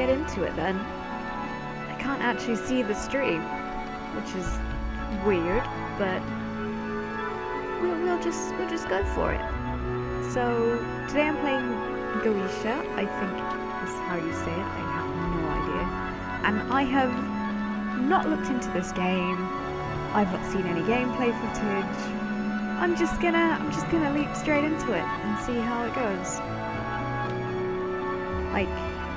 get into it then. I can't actually see the stream, which is weird, but we'll just go for it. So today I'm playing Goetia, I think is how you say it. I have no idea, and I have not looked into this game. I've not seen any gameplay footage. I'm just gonna leap straight into it and see how it goes. Like,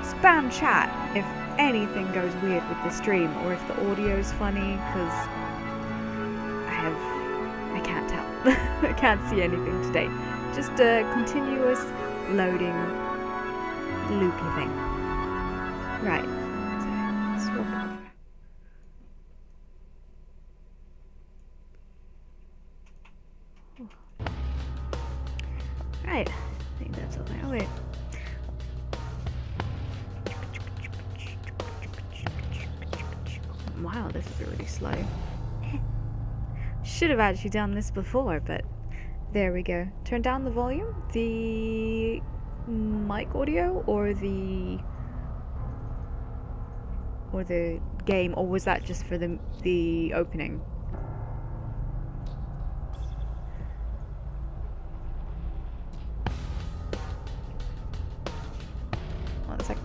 spam chat if anything goes weird with the stream or if the audio's funny, because I can't tell. I can't see anything today. Just a continuous loading loopy thing. Right. So, swap over. Right. I think that's all there. Oh wait. Wow, this is really slow. Should have actually done this before, but there we go. Turn down the volume, the mic audio, or the game, or was that just for the opening? One sec.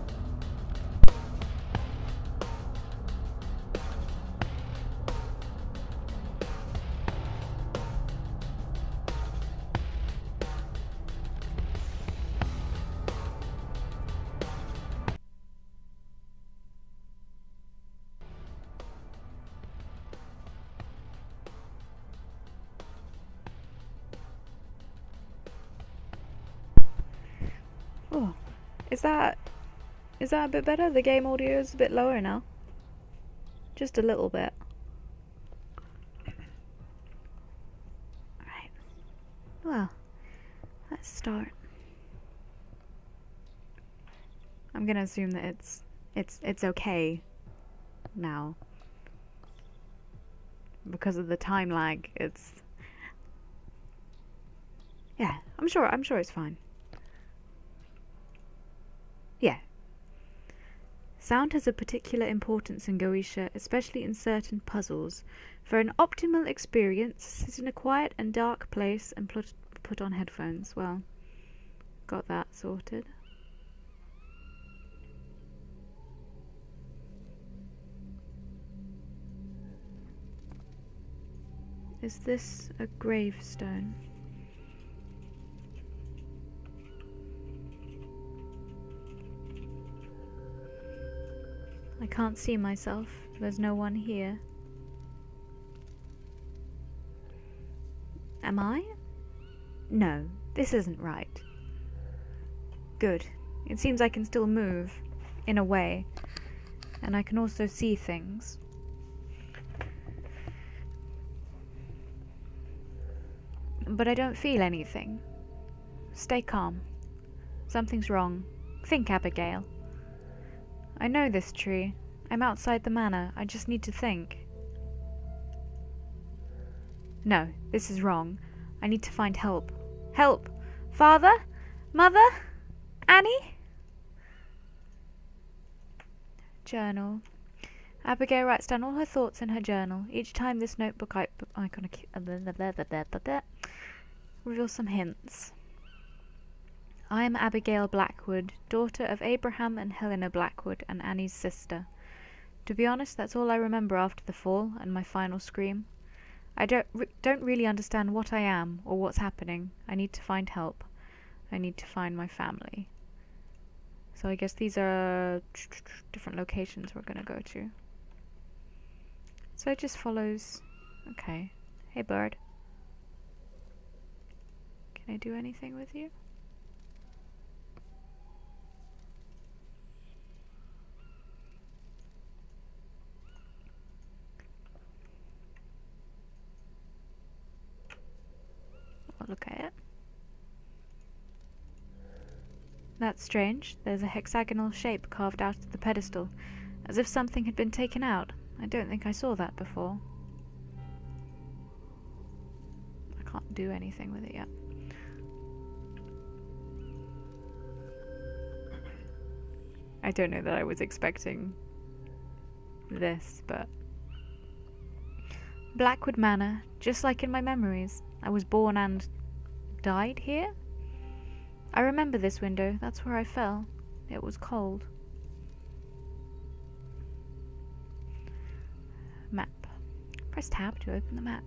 Oh, is that a bit better? The game audio is a bit lower now. Just a little bit. Alright. Well, let's start. I'm gonna assume that it's okay now. Because of the time lag, yeah, I'm sure it's fine. Yeah. Sound has a particular importance in Goetia, especially in certain puzzles. For an optimal experience, sit in a quiet and dark place and put on headphones. Well, got that sorted. Is this a gravestone? I can't see myself. There's no one here. Am I? No, this isn't right. Good. It seems I can still move, in a way. And I can also see things. But I don't feel anything. Stay calm. Something's wrong. Think, Abigail. I know this tree. I'm outside the manor. I just need to think. No, this is wrong. I need to find help. Help! Father? Mother? Annie? Journal. Abigail writes down all her thoughts in her journal. Each time this notebook icon reveals some hints. I am Abigail Blackwood, daughter of Abraham and Helena Blackwood, and Annie's sister. To be honest, that's all I remember after the fall and my final scream. I don't really understand what I am or what's happening. I need to find help. I need to find my family. So I guess these are different locations we're gonna go to. So it just follows. Okay. Hey, bird. Can I do anything with you? I'll look at it. That's strange. There's a hexagonal shape carved out of the pedestal, as if something had been taken out. I don't think I saw that before. I can't do anything with it yet. I don't know that I was expecting this, but... Blackwood Manor, just like in my memories. I was born and died here? I remember this window. That's where I fell. It was cold. Map. Press tab to open the map.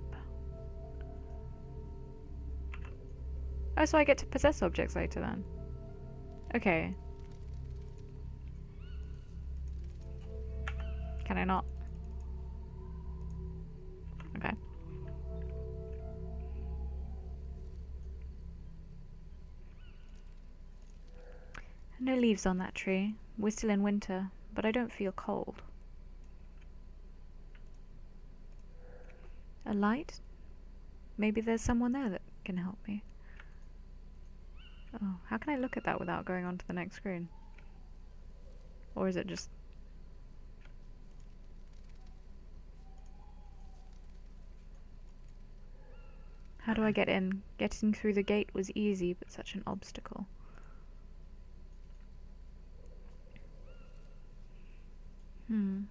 Oh, so I get to possess objects later then. Okay. Can I not? Okay. No leaves on that tree. We're still in winter, but I don't feel cold. A light? Maybe there's someone there that can help me. Oh, how can I look at that without going on to the next screen? Or is it just... How do I get in? Getting through the gate was easy, but such an obstacle. Can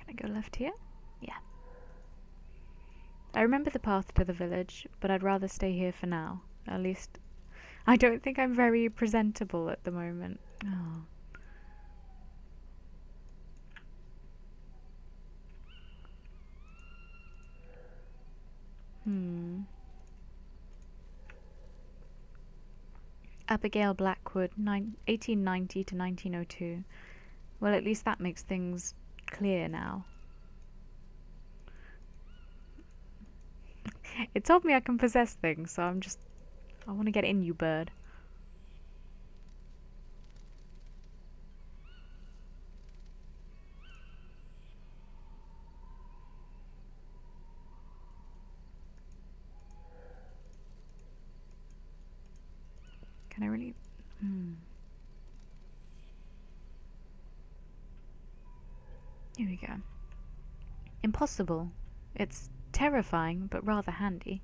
I go left here? Yeah. I remember the path to the village, but I'd rather stay here for now. At least, I don't think I'm very presentable at the moment. Oh. Abigail Blackwood, 1890 to 1902. Well, at least that makes things clear now. It told me I can possess things, so I want to get in, you bird. Can I really... Here we go. Impossible. It's terrifying, but rather handy.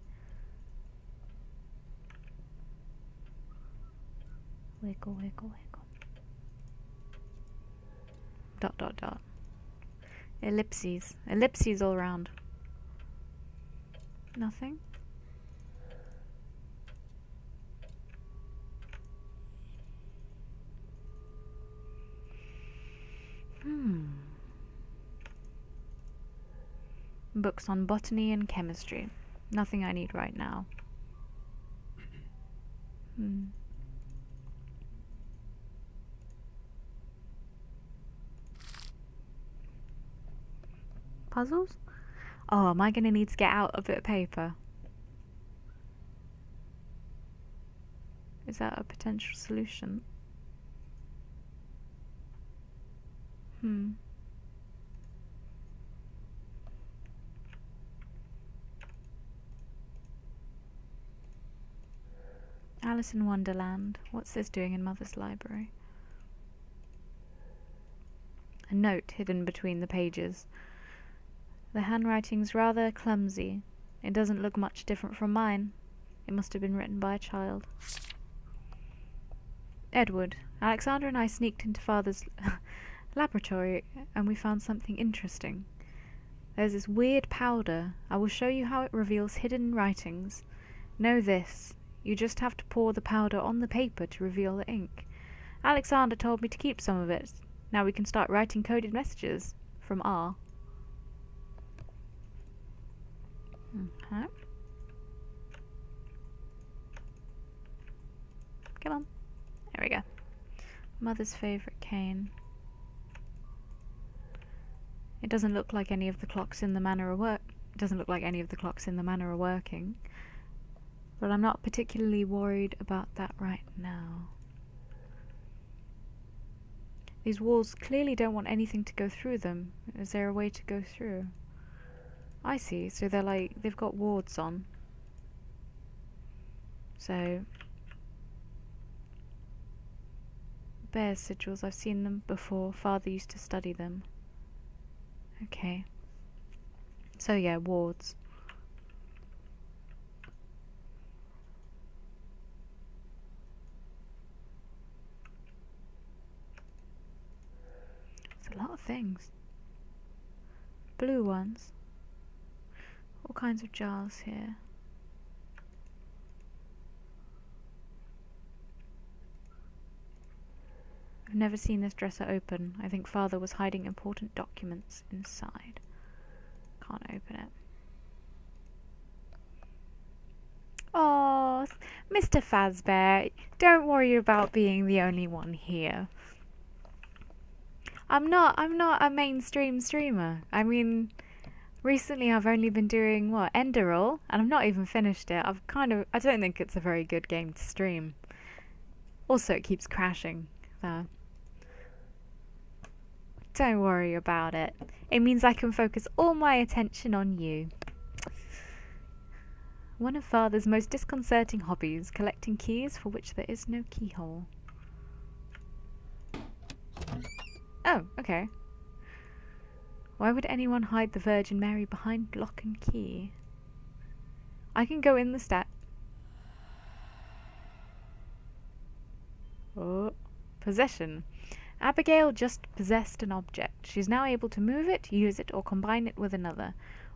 Wiggle, wiggle, wiggle. Dot, dot, dot. Ellipses. Ellipses all round. Nothing? Books on botany and chemistry. Nothing I need right now. Puzzles? Oh, am I going to need to get out a bit of paper? Is that a potential solution? Alice in Wonderland. What's this doing in Mother's library? A note hidden between the pages. The handwriting's rather clumsy. It doesn't look much different from mine. It must have been written by a child. Edward, Alexander and I sneaked into Father's laboratory and we found something interesting. There's this weird powder. I will show you how it reveals hidden writings. Know this. You just have to pour the powder on the paper to reveal the ink. Alexander told me to keep some of it. Now we can start writing coded messages. From R. Okay. Come on. There we go. Mother's favourite cane. It doesn't look like any of the clocks in the manor are working. But I'm not particularly worried about that right now. These walls clearly don't want anything to go through them. Is there a way to go through? I see, so they're like, they've got wards on. So, bear sigils, I've seen them before. Father used to study them. Okay. So yeah, wards. things. Blue ones. All kinds of jars here. I've never seen this dresser open. I think Father was hiding important documents inside. Can't open it. Oh, Mr. Fazbear, don't worry about being the only one here. I'm not a mainstream streamer. I mean, recently I've only been doing, what, Enderall? And I've not even finished it. I don't think it's a very good game to stream. Also, it keeps crashing, so don't worry about it. It means I can focus all my attention on you. One of Father's most disconcerting hobbies, collecting keys for which there is no keyhole. Oh, okay. Why would anyone hide the Virgin Mary behind lock and key? I can go in the stat. Oh, possession. Abigail just possessed an object. She's now able to move it, use it, or combine it with another.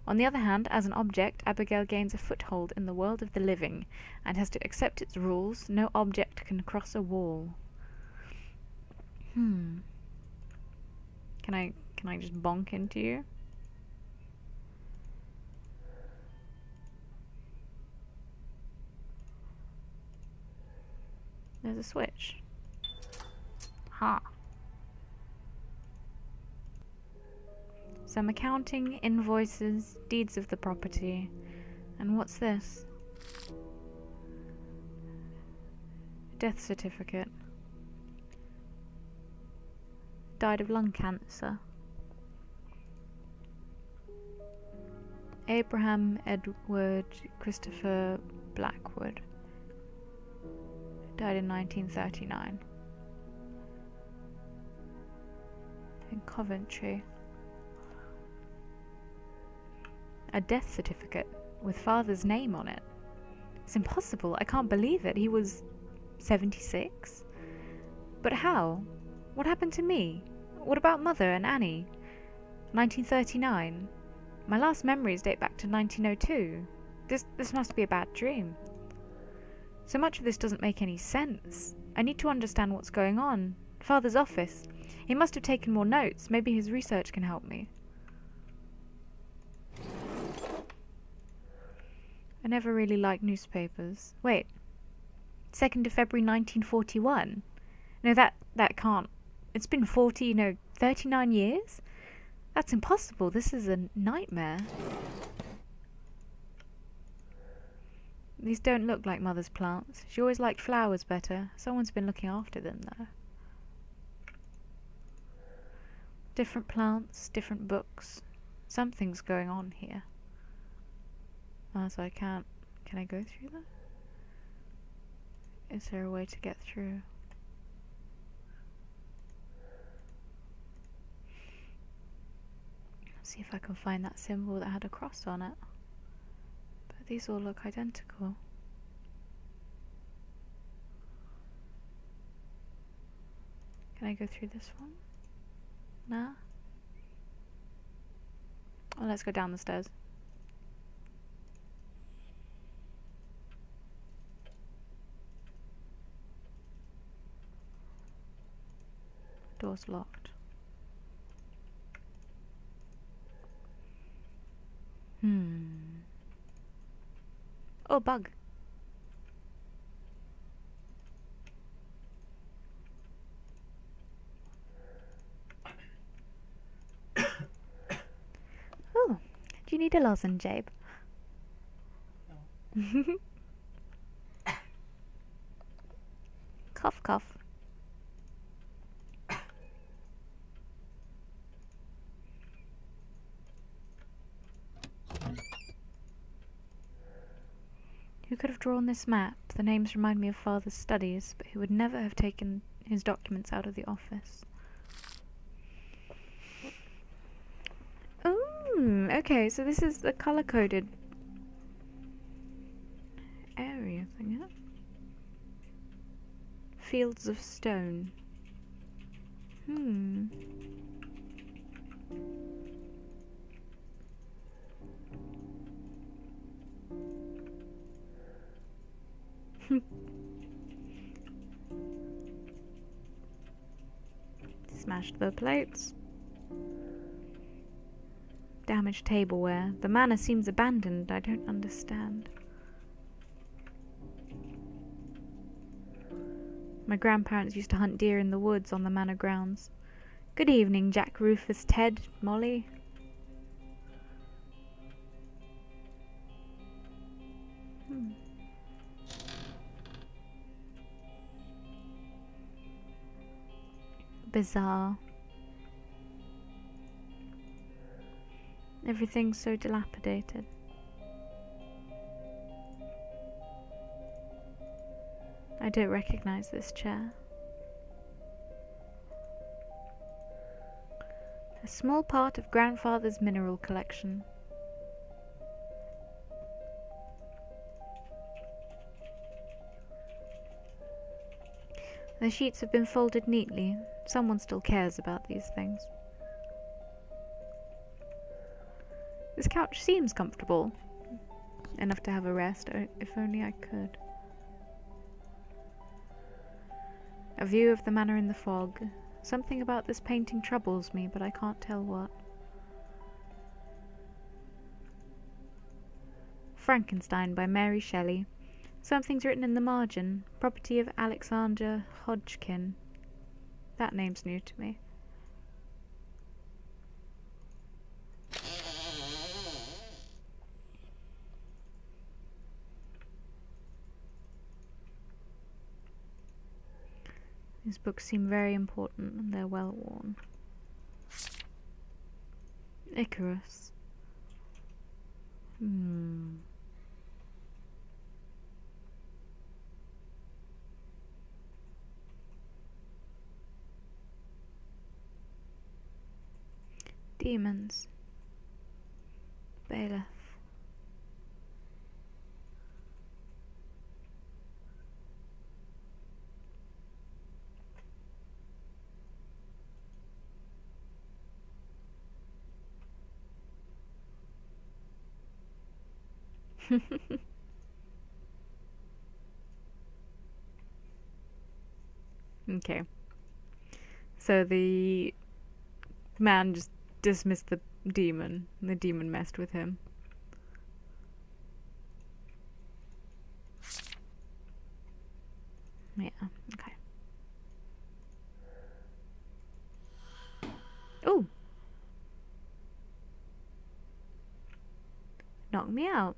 On the other hand, as an object, Abigail gains a foothold in the world of the living and has to accept its rules. No object can cross a wall. Can I just bonk into you? There's a switch. Ha. Some accounting, invoices, deeds of the property. And what's this? Death certificate. Died of lung cancer. Abraham Edward Christopher Blackwood. Died in 1939. In Coventry. A death certificate with Father's name on it. It's impossible. I can't believe it. He was 76. But how? What happened to me? What about Mother and Annie? 1939. My last memories date back to 1902. This must be a bad dream. So much of this doesn't make any sense. I need to understand what's going on. Father's office. He must have taken more notes. Maybe his research can help me. I never really liked newspapers. Wait. 2nd of February 1941? No, that can't. It's been 39 years? That's impossible. This is a nightmare. These don't look like Mother's plants. She always liked flowers better. Someone's been looking after them, though. Different plants, different books. Something's going on here. So I can't... Can I go through that? Is there a way to get through? See if I can find that symbol that had a cross on it. But these all look identical. Can I go through this one? Nah? Oh, let's go down the stairs. Door's locked. Oh, bug. Oh, do you need a lozenge, Jabe? No. Cough, cough. Who could have drawn this map? The names remind me of Father's studies, but he would never have taken his documents out of the office. Oh, okay, so this is the color-coded area thing, yeah? Fields of stone. Smashed the plates. Damaged tableware. The manor seems abandoned. I don't understand. My grandparents used to hunt deer in the woods on the manor grounds. Good evening, Jack, Rufus, Ted, Molly. Bizarre. Everything's so dilapidated. I don't recognize this chair. A small part of grandfather's mineral collection. The sheets have been folded neatly. Someone still cares about these things. This couch seems comfortable. Enough to have a rest, if only I could. A view of the manor in the fog. Something about this painting troubles me, but I can't tell what. Frankenstein by Mary Shelley. Something's written in the margin. Property of Alexander Hodgkin. That name's new to me. These books seem very important and they're well worn. Icarus. Demons. Bailiff. Okay. So the man just dismissed the demon, and the demon messed with him. Yeah, okay. Oh! Knock me out.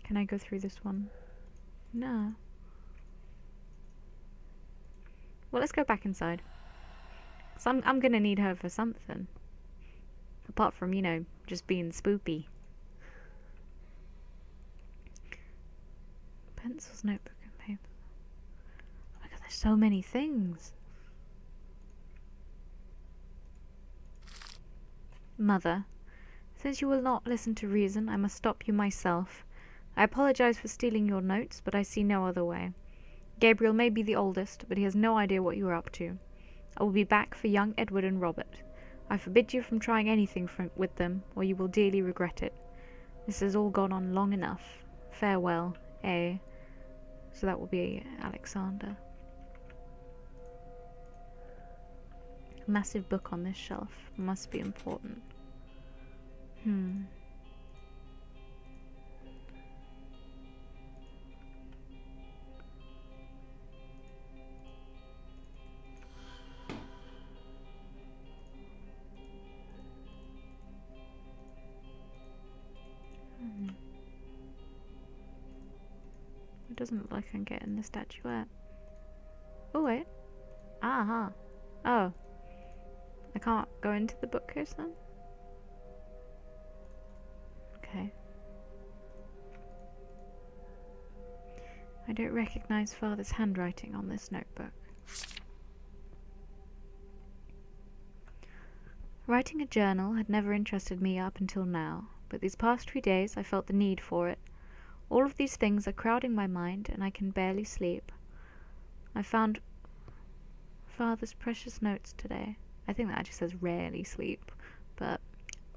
Can I go through this one? No. Well, let's go back inside. So I'm gonna need her for something. Apart from, you know, just being spoopy. Pencils, notebook, and paper. Oh my god, there's so many things. Mother, since you will not listen to reason, I must stop you myself. I apologize for stealing your notes, but I see no other way. Gabriel may be the oldest, but he has no idea what you are up to. I will be back for young Edward and Robert. I forbid you from trying anything with them, or you will dearly regret it. This has all gone on long enough. Farewell, A. So that will be Alexander. A massive book on this shelf. Must be important. It doesn't look like I can get in the statuette. Oh wait. Aha. Oh. I can't go into the bookcase then? Okay. I don't recognize Father's handwriting on this notebook. Writing a journal had never interested me up until now, but these past 3 days I felt the need for it. All of these things are crowding my mind, and I can barely sleep. I found Father's precious notes today. I think that actually says rarely sleep, but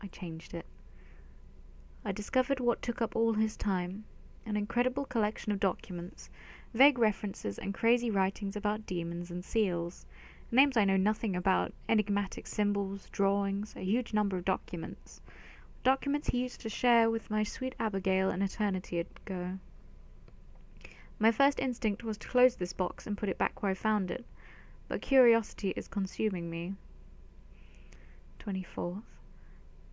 I changed it. I discovered what took up all his time, an incredible collection of documents, vague references and crazy writings about demons and seals, names I know nothing about, enigmatic symbols, drawings, a huge number of documents. Documents he used to share with my sweet Abigail an eternity ago. My first instinct was to close this box and put it back where I found it, but curiosity is consuming me. 24th.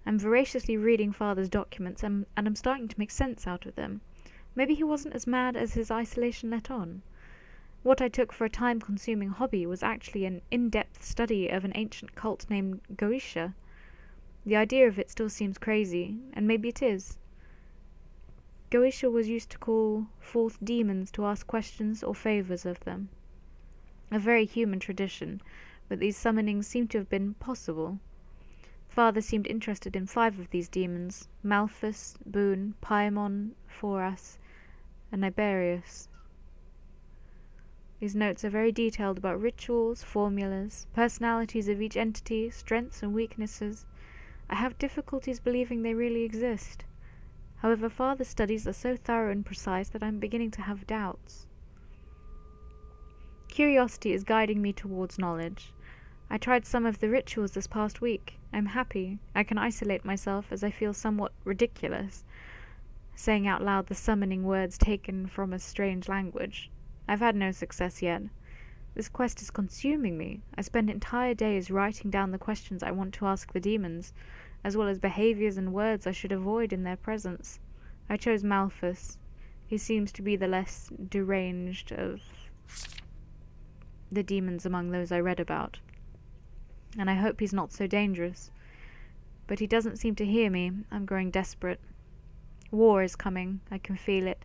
I'm voraciously reading Father's documents, and I'm starting to make sense out of them. Maybe he wasn't as mad as his isolation let on. What I took for a time-consuming hobby was actually an in-depth study of an ancient cult named Goetia. The idea of it still seems crazy, and maybe it is. Goetia was used to call forth demons to ask questions or favours of them. A very human tradition, but these summonings seem to have been possible. Father seemed interested in 5 of these demons: Malthus, Boone, Paimon, Foras, and Iberius. These notes are very detailed about rituals, formulas, personalities of each entity, strengths and weaknesses. I have difficulties believing they really exist. However, Father's studies are so thorough and precise that I'm beginning to have doubts. Curiosity is guiding me towards knowledge. I tried some of the rituals this past week. I'm happy. I can isolate myself as I feel somewhat ridiculous, saying out loud the summoning words taken from a strange language. I've had no success yet. This quest is consuming me. I spend entire days writing down the questions I want to ask the demons, as well as behaviours and words I should avoid in their presence. I chose Malthus. He seems to be the less deranged of the demons among those I read about, and I hope he's not so dangerous. But he doesn't seem to hear me. I'm growing desperate. War is coming. I can feel it.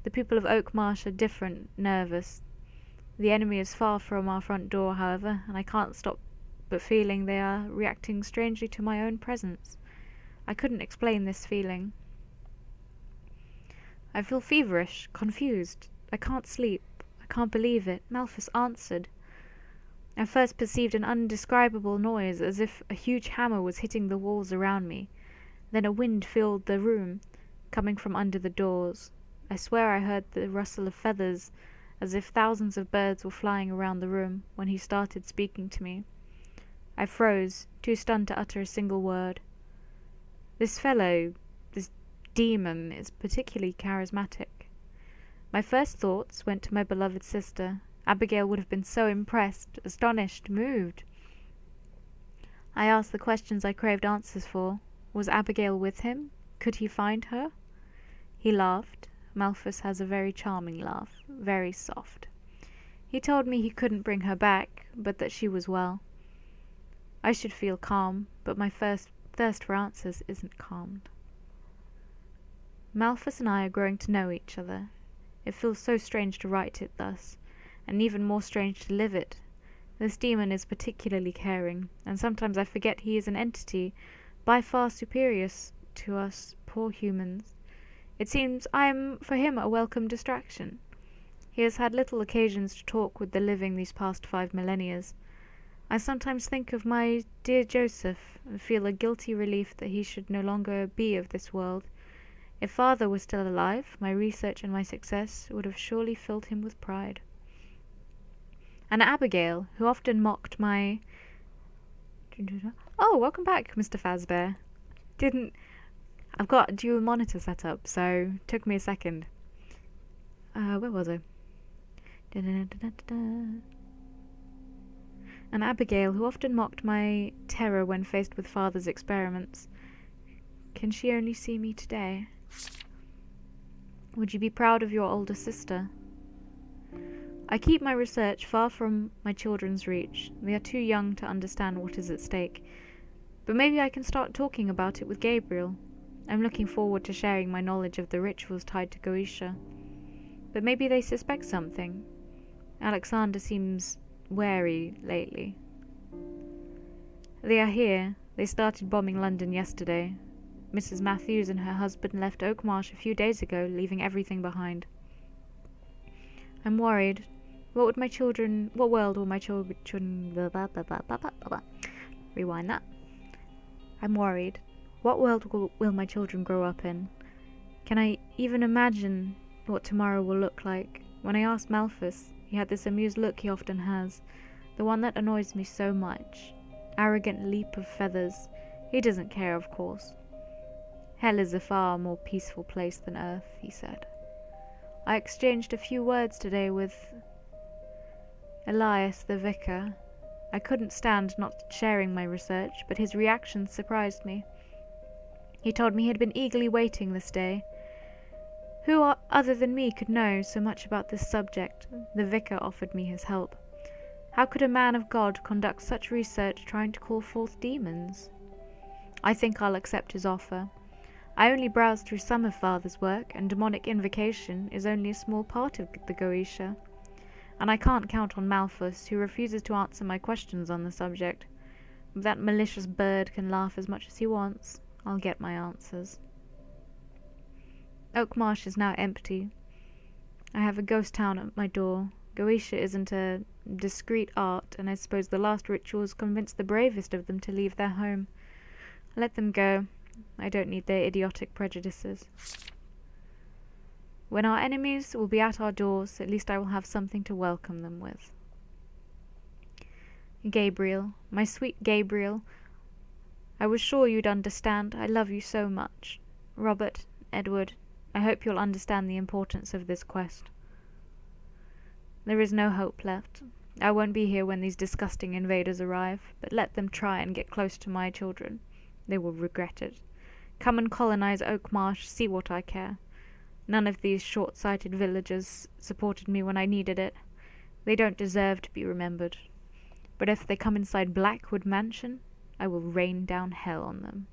The people of Oak Marsh are different, nervous. The enemy is far from our front door, however, and I can't stop but feeling they are reacting strangely to my own presence. I couldn't explain this feeling. I feel feverish, confused. I can't sleep. I can't believe it. Malthus answered. I first perceived an indescribable noise, as if a huge hammer was hitting the walls around me. Then a wind filled the room, coming from under the doors. I swear I heard the rustle of feathers, as if thousands of birds were flying around the room, when he started speaking to me. I froze, too stunned to utter a single word. This fellow, this demon, is particularly charismatic. My first thoughts went to my beloved sister. Abigail would have been so impressed, astonished, moved. I asked the questions I craved answers for. Was Abigail with him? Could he find her? He laughed. Malthus has a very charming laugh, very soft. He told me he couldn't bring her back, but that she was well. I should feel calm, but my first thirst for answers isn't calmed. Malthus and I are growing to know each other. It feels so strange to write it thus, and even more strange to live it. This demon is particularly caring, and sometimes I forget he is an entity by far superior to us poor humans. It seems I am for him a welcome distraction. He has had little occasions to talk with the living these past 5 millennia. I sometimes think of my dear Joseph, and feel a guilty relief that he should no longer be of this world. If Father were still alive, my research and my success would have surely filled him with pride. And Abigail, who often mocked my... Oh, welcome back, Mr. Fazbear. I've got a dual monitor set up, so took me a second. Where was I? And Abigail, who often mocked my terror when faced with Father's experiments. Can she only see me today? Would you be proud of your older sister? I keep my research far from my children's reach. They are too young to understand what is at stake. But maybe I can start talking about it with Gabriel. I'm looking forward to sharing my knowledge of the rituals tied to Goetia. But maybe they suspect something. Alexander seems wary lately. They are here. They started bombing London yesterday. Mrs. Matthews and her husband left Oakmarsh a few days ago, leaving everything behind. I'm worried. What world will my children... Rewind that. I'm worried. What world will my children grow up in? Can I even imagine what tomorrow will look like? When I asked Malthus, he had this amused look he often has, the one that annoys me so much. Arrogant leap of feathers. He doesn't care, of course. Hell is a far more peaceful place than Earth, he said. I exchanged a few words today with Elias the vicar. I couldn't stand not sharing my research, but his reaction surprised me. He told me he had been eagerly waiting this day. Who other than me could know so much about this subject? The vicar offered me his help. How could a man of God conduct such research trying to call forth demons? I think I'll accept his offer. I only browsed through some of Father's work, and demonic invocation is only a small part of the Goetia. And I can't count on Malthus, who refuses to answer my questions on the subject. If that malicious bird can laugh as much as he wants, I'll get my answers. Oak Marsh is now empty. I have a ghost town at my door. Goetia isn't a discreet art, and I suppose the last rituals convince the bravest of them to leave their home. Let them go. I don't need their idiotic prejudices. When our enemies will be at our doors, at least I will have something to welcome them with. Gabriel, my sweet Gabriel, I was sure you'd understand. I love you so much. Robert, Edward, I hope you'll understand the importance of this quest. There is no hope left. I won't be here when these disgusting invaders arrive, but let them try and get close to my children. They will regret it. Come and colonize Oak Marsh, see what I care. None of these short-sighted villagers supported me when I needed it. They don't deserve to be remembered. But if they come inside Blackwood Mansion, I will rain down hell on them.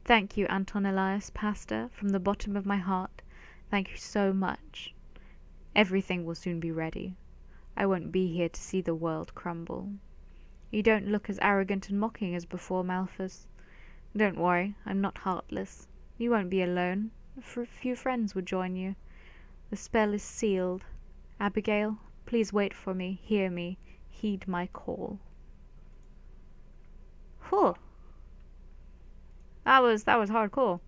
Thank you, Anton Elias, Pastor, from the bottom of my heart. Thank you so much. Everything will soon be ready. I won't be here to see the world crumble. You don't look as arrogant and mocking as before, Malthus. Don't worry, I'm not heartless. You won't be alone. A few friends will join you. The spell is sealed. Abigail, please wait for me, hear me, heed my call. Whew. That was hardcore.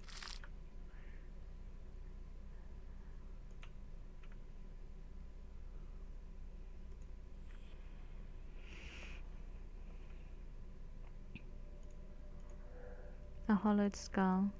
A hollowed skull.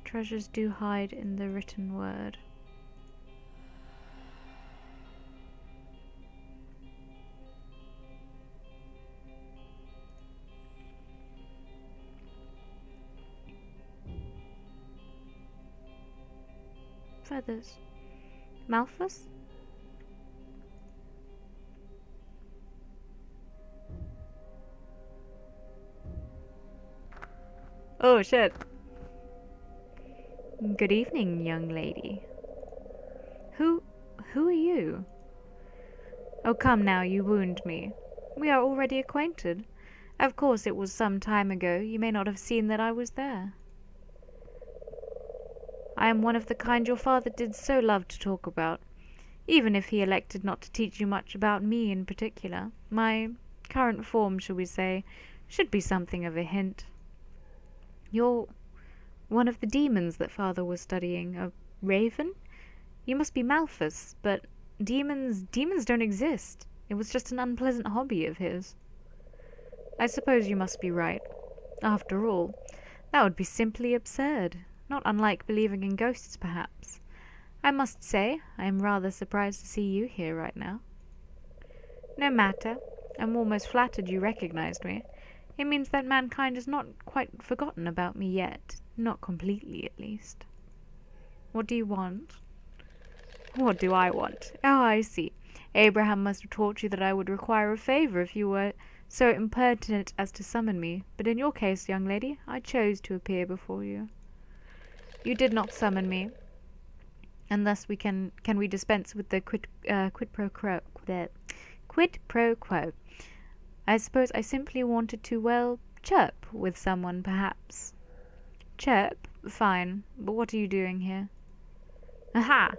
Treasures do hide in the written word. Feathers. Malthus? Oh shit. Good evening, young lady. Who are you? Oh, come now, you wound me. We are already acquainted. Of course it was some time ago. You may not have seen that I was there. I am one of the kind your father did so love to talk about, even if he elected not to teach you much about me in particular. My current form, shall we say, should be something of a hint. You're one of the demons that father was studying, a raven? You must be Malthus, but demons don't exist. It was just an unpleasant hobby of his. I suppose you must be right. After all, that would be simply absurd, not unlike believing in ghosts, perhaps. I must say, I am rather surprised to see you here right now. No matter, I'm almost flattered you recognized me. It means that mankind has not quite forgotten about me yet. Not completely, at least. What do you want? What do I want? Oh, I see. Abraham must have taught you that I would require a favor if you were so impertinent as to summon me. But in your case, young lady, I chose to appear before you. You did not summon me, and thus can we dispense with the quid pro quo? I suppose I simply wanted to, well, chirp with someone, perhaps. Chirp? Fine, but what are you doing here? Aha!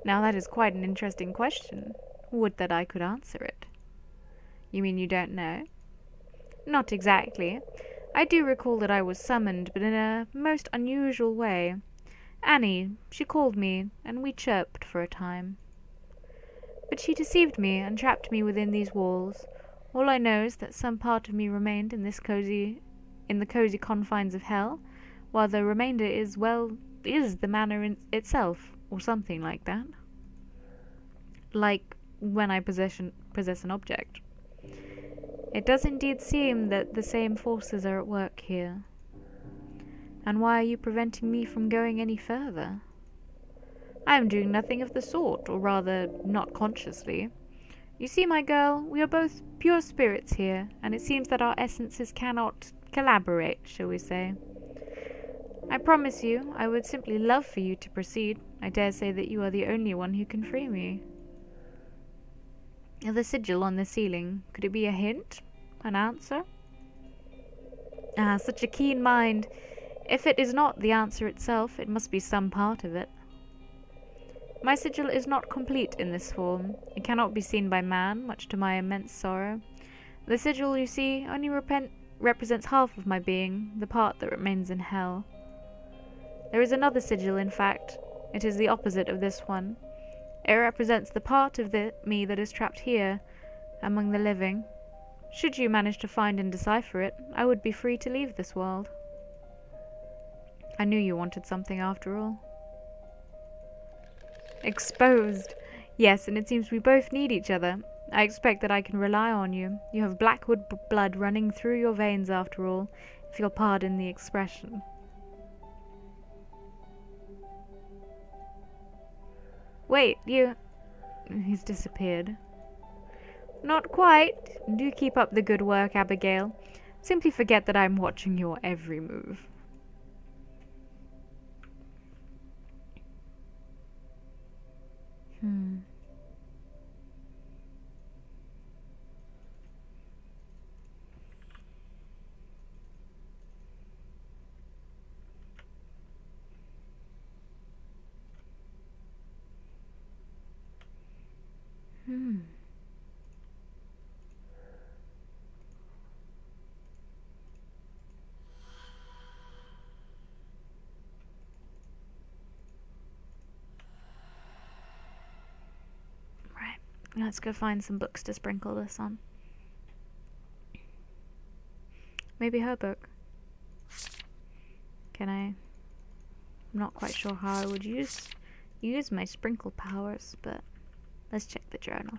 Now that is quite an interesting question. Would that I could answer it. You mean you don't know? Not exactly. I do recall that I was summoned, but in a most unusual way. Annie, she called me, and we chirped for a time. But she deceived me and trapped me within these walls. All I know is that some part of me remained in the cozy confines of hell, while the remainder is the manor itself, or something like that. Like when I possess an object. It does indeed seem that the same forces are at work here. And why are you preventing me from going any further? I am doing nothing of the sort, or rather, not consciously. You see, my girl, we are both pure spirits here, and it seems that our essences cannot collaborate, shall we say. I promise you, I would simply love for you to proceed. I dare say that you are the only one who can free me. The sigil on the ceiling, could it be a hint? An answer? Ah, such a keen mind. If it is not the answer itself, it must be some part of it. My sigil is not complete in this form. It cannot be seen by man, much to my immense sorrow. The sigil, you see, only represents half of my being, the part that remains in hell. There is another sigil, in fact. It is the opposite of this one. It represents the part of me that is trapped here, among the living. Should you manage to find and decipher it, I would be free to leave this world. I knew you wanted something after all. Exposed. Yes, and it seems we both need each other. I expect that I can rely on you. You have Blackwood blood running through your veins after all, if you'll pardon the expression. Wait, you... He's disappeared. Not quite. Do keep up the good work, Abigail. Simply forget that I'm watching your every move. Right, let's go find some books to sprinkle this on. Maybe her book. Can I? I'm not quite sure how I would use my sprinkle powers, but let's check the journal.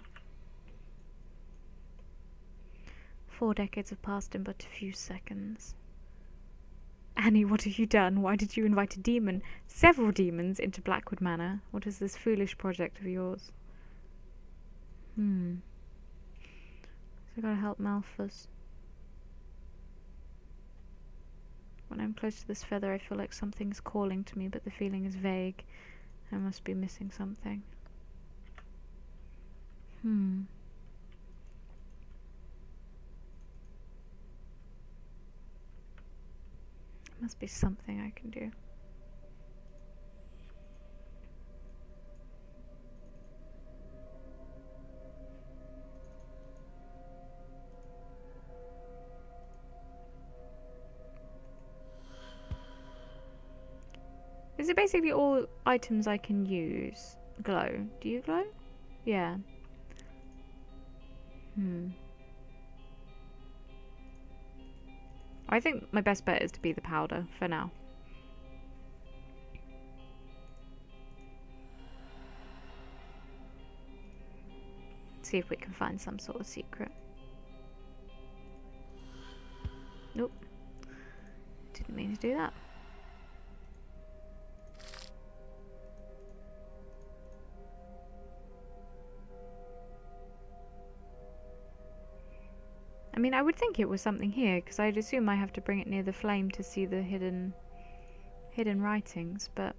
4 decades have passed in but a few seconds. Annie, what have you done? Why did you invite a demon, several demons, into Blackwood Manor? What is this foolish project of yours? So I gotta help Malthus. When I'm close to this feather, I feel like something's calling to me, but the feeling is vague. I must be missing something. Must be something I can do. Is it basically all items I can use glow? Do you glow? Yeah. I think my best bet is to be the powder for now. See if we can find some sort of secret. Nope. Didn't mean to do that. I mean, I would think it was something here, because I'd assume I have to bring it near the flame to see the hidden writings, but...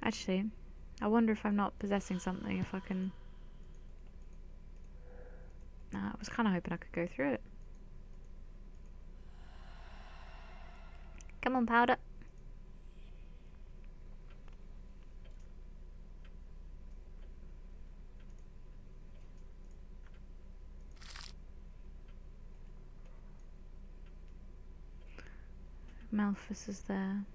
Actually, I wonder if I'm not possessing something, if I can... I was kind of hoping I could go through it. Come on, powder. Malthus is there.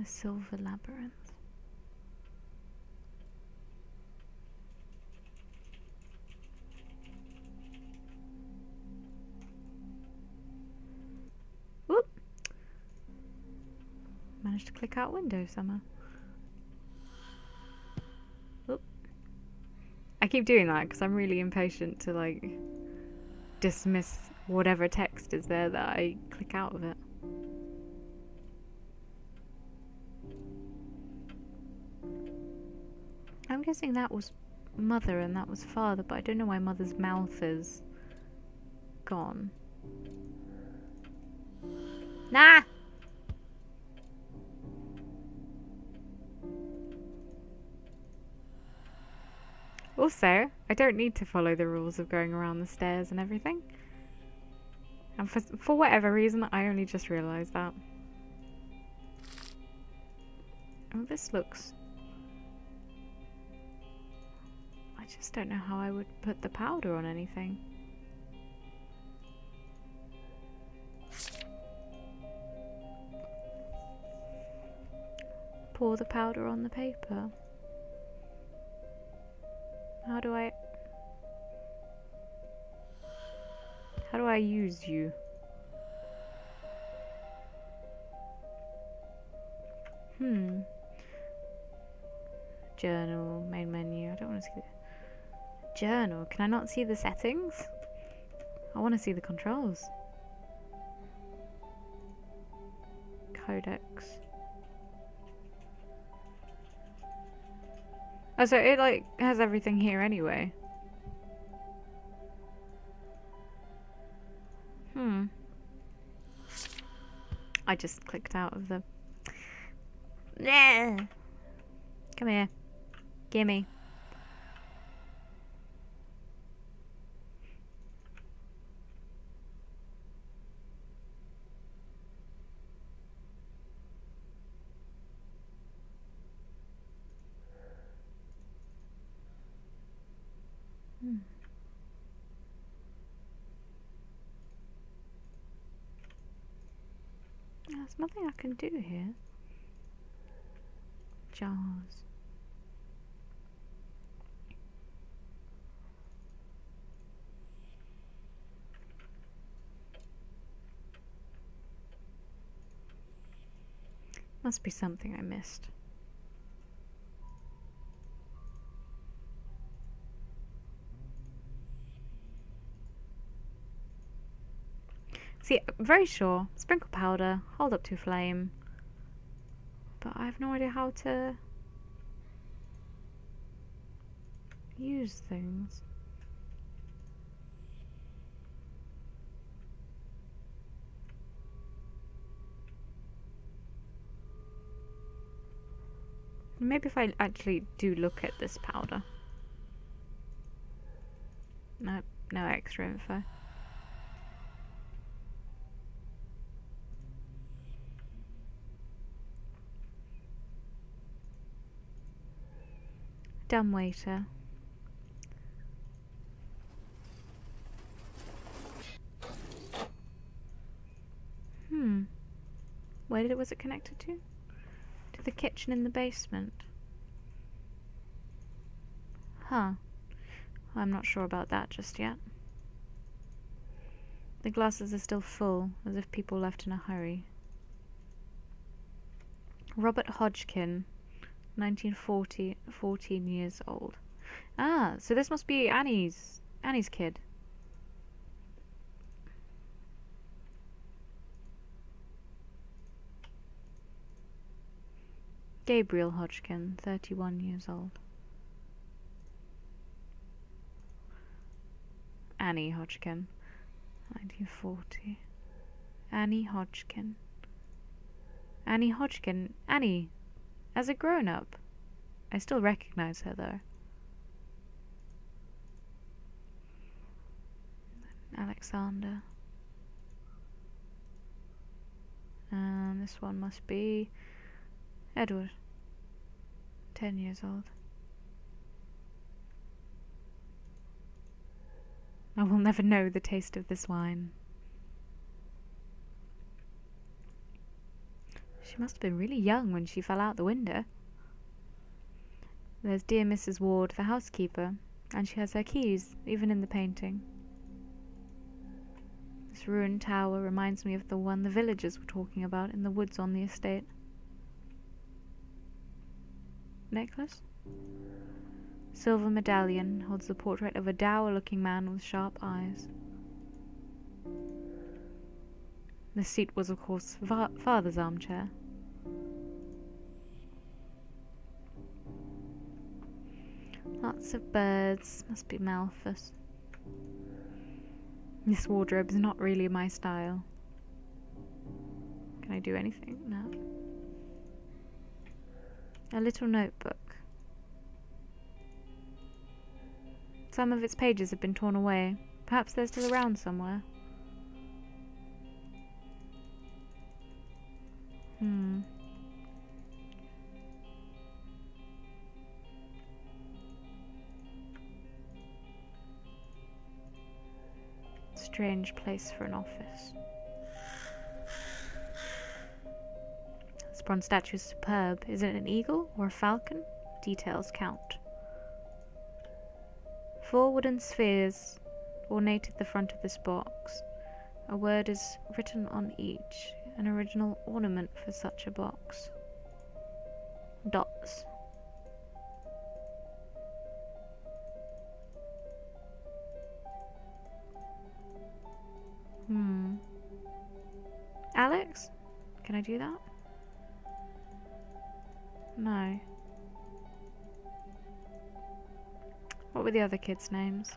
A silver labyrinth. Whoop! Managed to click out window somehow. Whoop. I keep doing that because I'm really impatient to like dismiss whatever text is there that I click out of it. I'm guessing that was mother and that was father, but I don't know why mother's mouth is gone. Nah! Also, I don't need to follow the rules of going around the stairs and everything. And for whatever reason, I only just realised that. Oh, this looks... I just don't know how I would put the powder on anything. Pour the powder on the paper. How do I use you? Journal, main menu. I don't want to see the journal. Can I not see the settings? I want to see the controls. Codex. Oh, so it like has everything here anyway. I just clicked out of the... Come here. Gimme. There's nothing I can do here. Jars. Must be something I missed. See, very sure. Sprinkle powder, hold up to flame. But I have no idea how to use things. Maybe if I actually do look at this powder. Nope, no extra info. Dumbwaiter. Where was it connected to? To the kitchen in the basement. Huh. I'm not sure about that just yet. The glasses are still full, as if people left in a hurry. Robert Hodgkin, 1940, 14 years old. Ah, so this must be Annie's kid. Gabriel Hodgkin, 31 years old. Annie Hodgkin, 1940. Annie Hodgkin. Annie Hodgkin. Annie, as a grown-up. I still recognize her, though. Alexander. And this one must be Edward. 10 years old. I will never know the taste of this wine. She must have been really young when she fell out the window. There's dear Mrs. Ward, the housekeeper, and she has her keys, even in the painting. This ruined tower reminds me of the one the villagers were talking about in the woods on the estate. Necklace? Silver medallion holds the portrait of a dour-looking man with sharp eyes. The seat was, of course, Father's armchair. Lots of birds. Must be Malthus. This wardrobe is not really my style. Can I do anything? No. A little notebook. Some of its pages have been torn away. Perhaps they're still around somewhere. Strange place for an office. This bronze statue is superb. Is it an eagle or a falcon? Details count. 4 wooden spheres ornated the front of this box. A word is written on each, an original ornament for such a box. Dots. Alex? Can I do that? No. What were the other kids' names?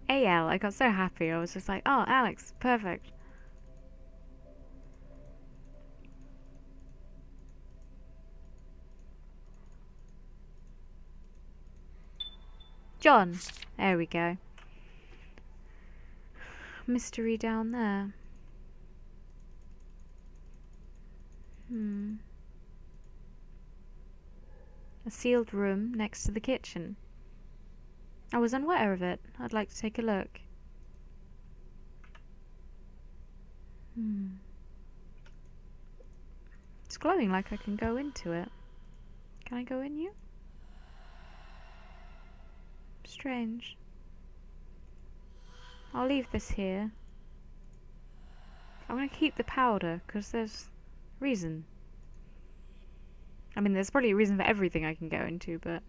AL, I got so happy. I was just like, oh, Alex, perfect. John. There we go. Mystery down there. A sealed room next to the kitchen. I was unaware of it. I'd like to take a look. It's glowing like I can go into it. Can I go in you? Strange. I'll leave this here. I'm going to keep the powder because there's reason. I mean, there's probably a reason for everything I can go into, but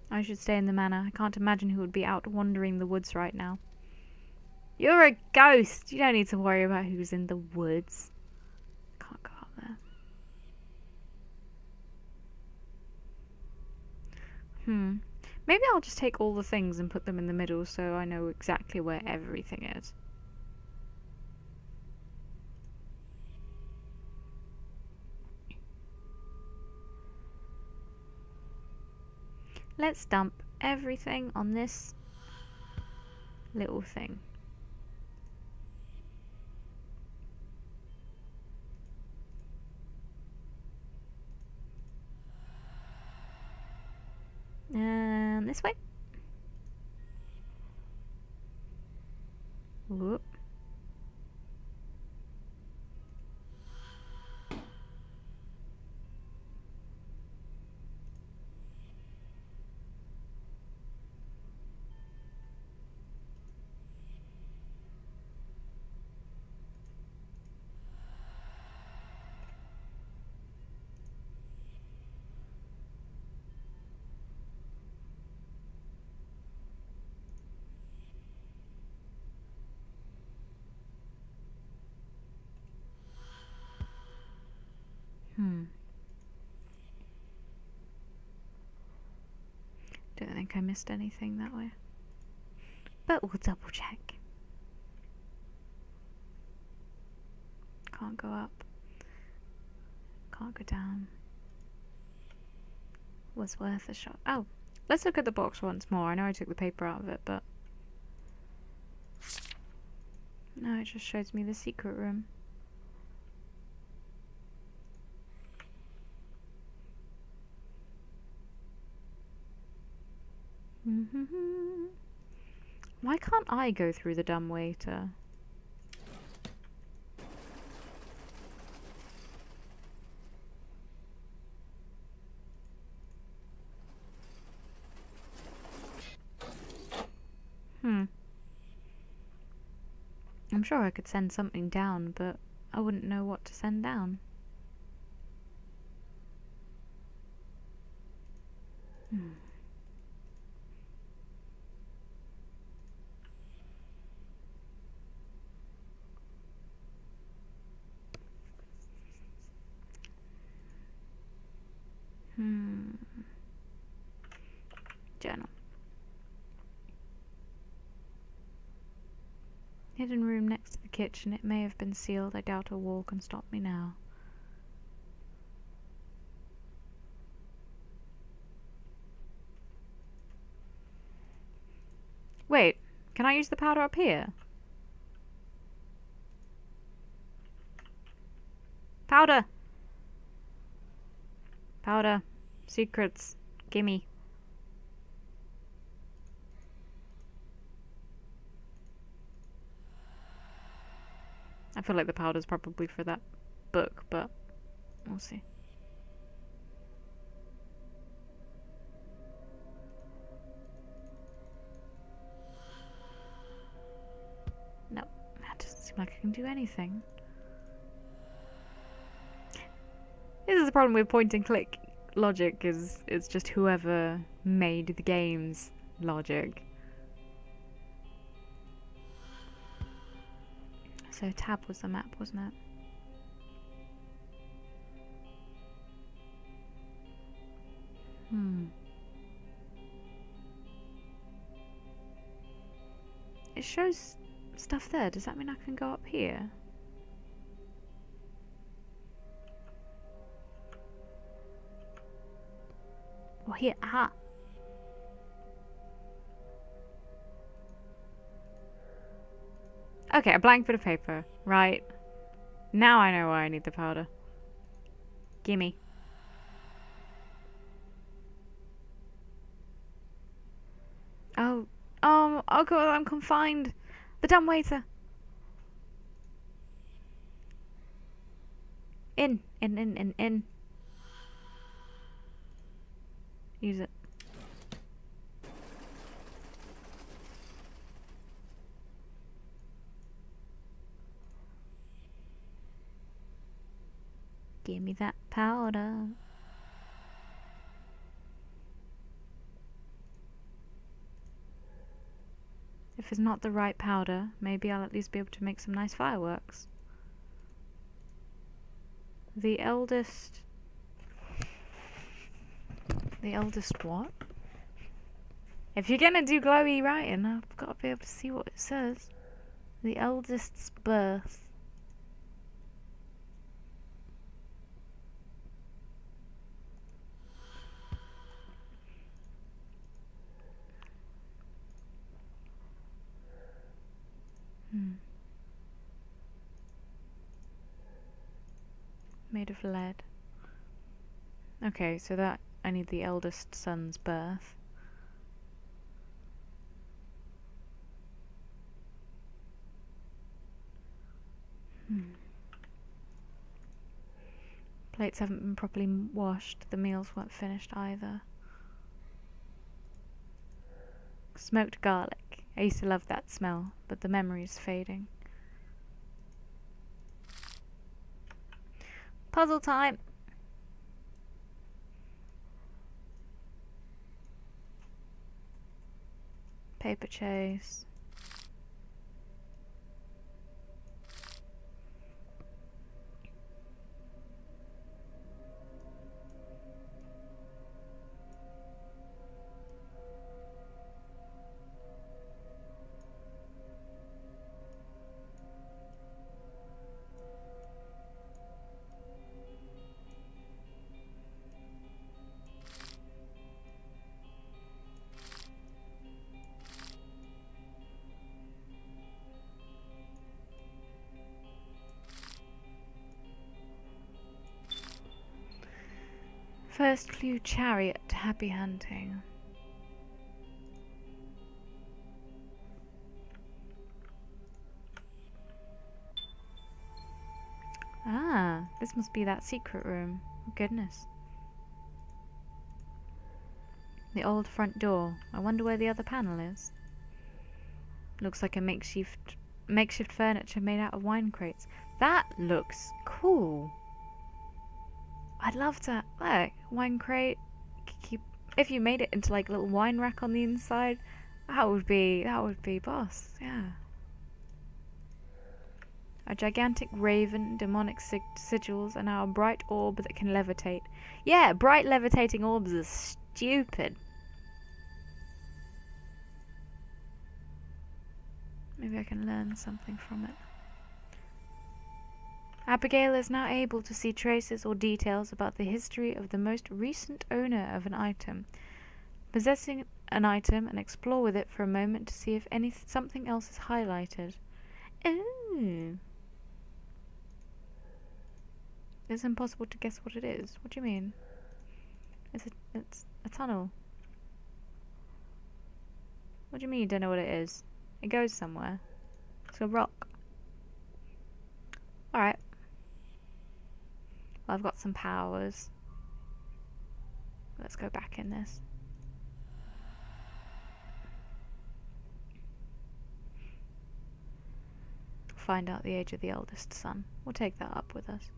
I should stay in the manor. I can't imagine who would be out wandering the woods right now. You're a ghost! You don't need to worry about who's in the woods. Can't go up there. Maybe I'll just take all the things and put them in the middle so I know exactly where everything is. Let's dump everything on this little thing. And this way. Whoop. Don't think I missed anything that way. But we'll double check. Can't go up. Can't go down. Was worth a shot. Oh, let's look at the box once more. I know I took the paper out of it, but... no, it just shows me the secret room. Why can't I go through the dumb waiter? I'm sure I could send something down, but I wouldn't know what to send down. Journal. Hidden room next to the kitchen. It may have been sealed. I doubt a wall can stop me now. Wait, can I use the powder up here? Powder! Powder. Secrets. Gimme. I feel like the powder's probably for that book, but we'll see. No, that doesn't seem like I can do anything. This is the problem with point and click logic, is it's just whoever made the game's logic. So tab was the map, wasn't it? It shows stuff there. Does that mean I can go up here? Or here? Aha! Okay, a blank bit of paper. Right. Now I know why I need the powder. Gimme. Oh god, I'm confined. The dumb waiter. In. Use it. Give me that powder. If it's not the right powder, maybe I'll at least be able to make some nice fireworks. The eldest... The eldest what? If you're gonna do glowy writing, I've got to be able to see what it says. The eldest's birth. Made of lead. Okay, so that I need the eldest son's birth. Plates haven't been properly washed. The meals weren't finished either. Smoked garlic. I used to love that smell, but the memory's fading. Puzzle time! Paper chase. First clue, chariot, happy hunting. Ah, this must be that secret room. Oh, goodness. The old front door. I wonder where the other panel is. Looks like a makeshift furniture made out of wine crates. That looks cool. I'd love to. Look, wine crate. If you made it into like a little wine rack on the inside, that would be boss. Yeah. A gigantic raven, demonic sigils, and now a bright orb that can levitate. Yeah, bright levitating orbs are stupid. Maybe I can learn something from it. Abigail is now able to see traces or details about the history of the most recent owner of an item. Possessing an item and explore with it for a moment to see if something else is highlighted. Ooh. It's impossible to guess what it is. What do you mean? It's a tunnel. What do you mean you don't know what it is? It goes somewhere. It's a rock. Alright. Well, I've got some powers. Let's go back in this. Find out the age of the eldest son. We'll take that up with us.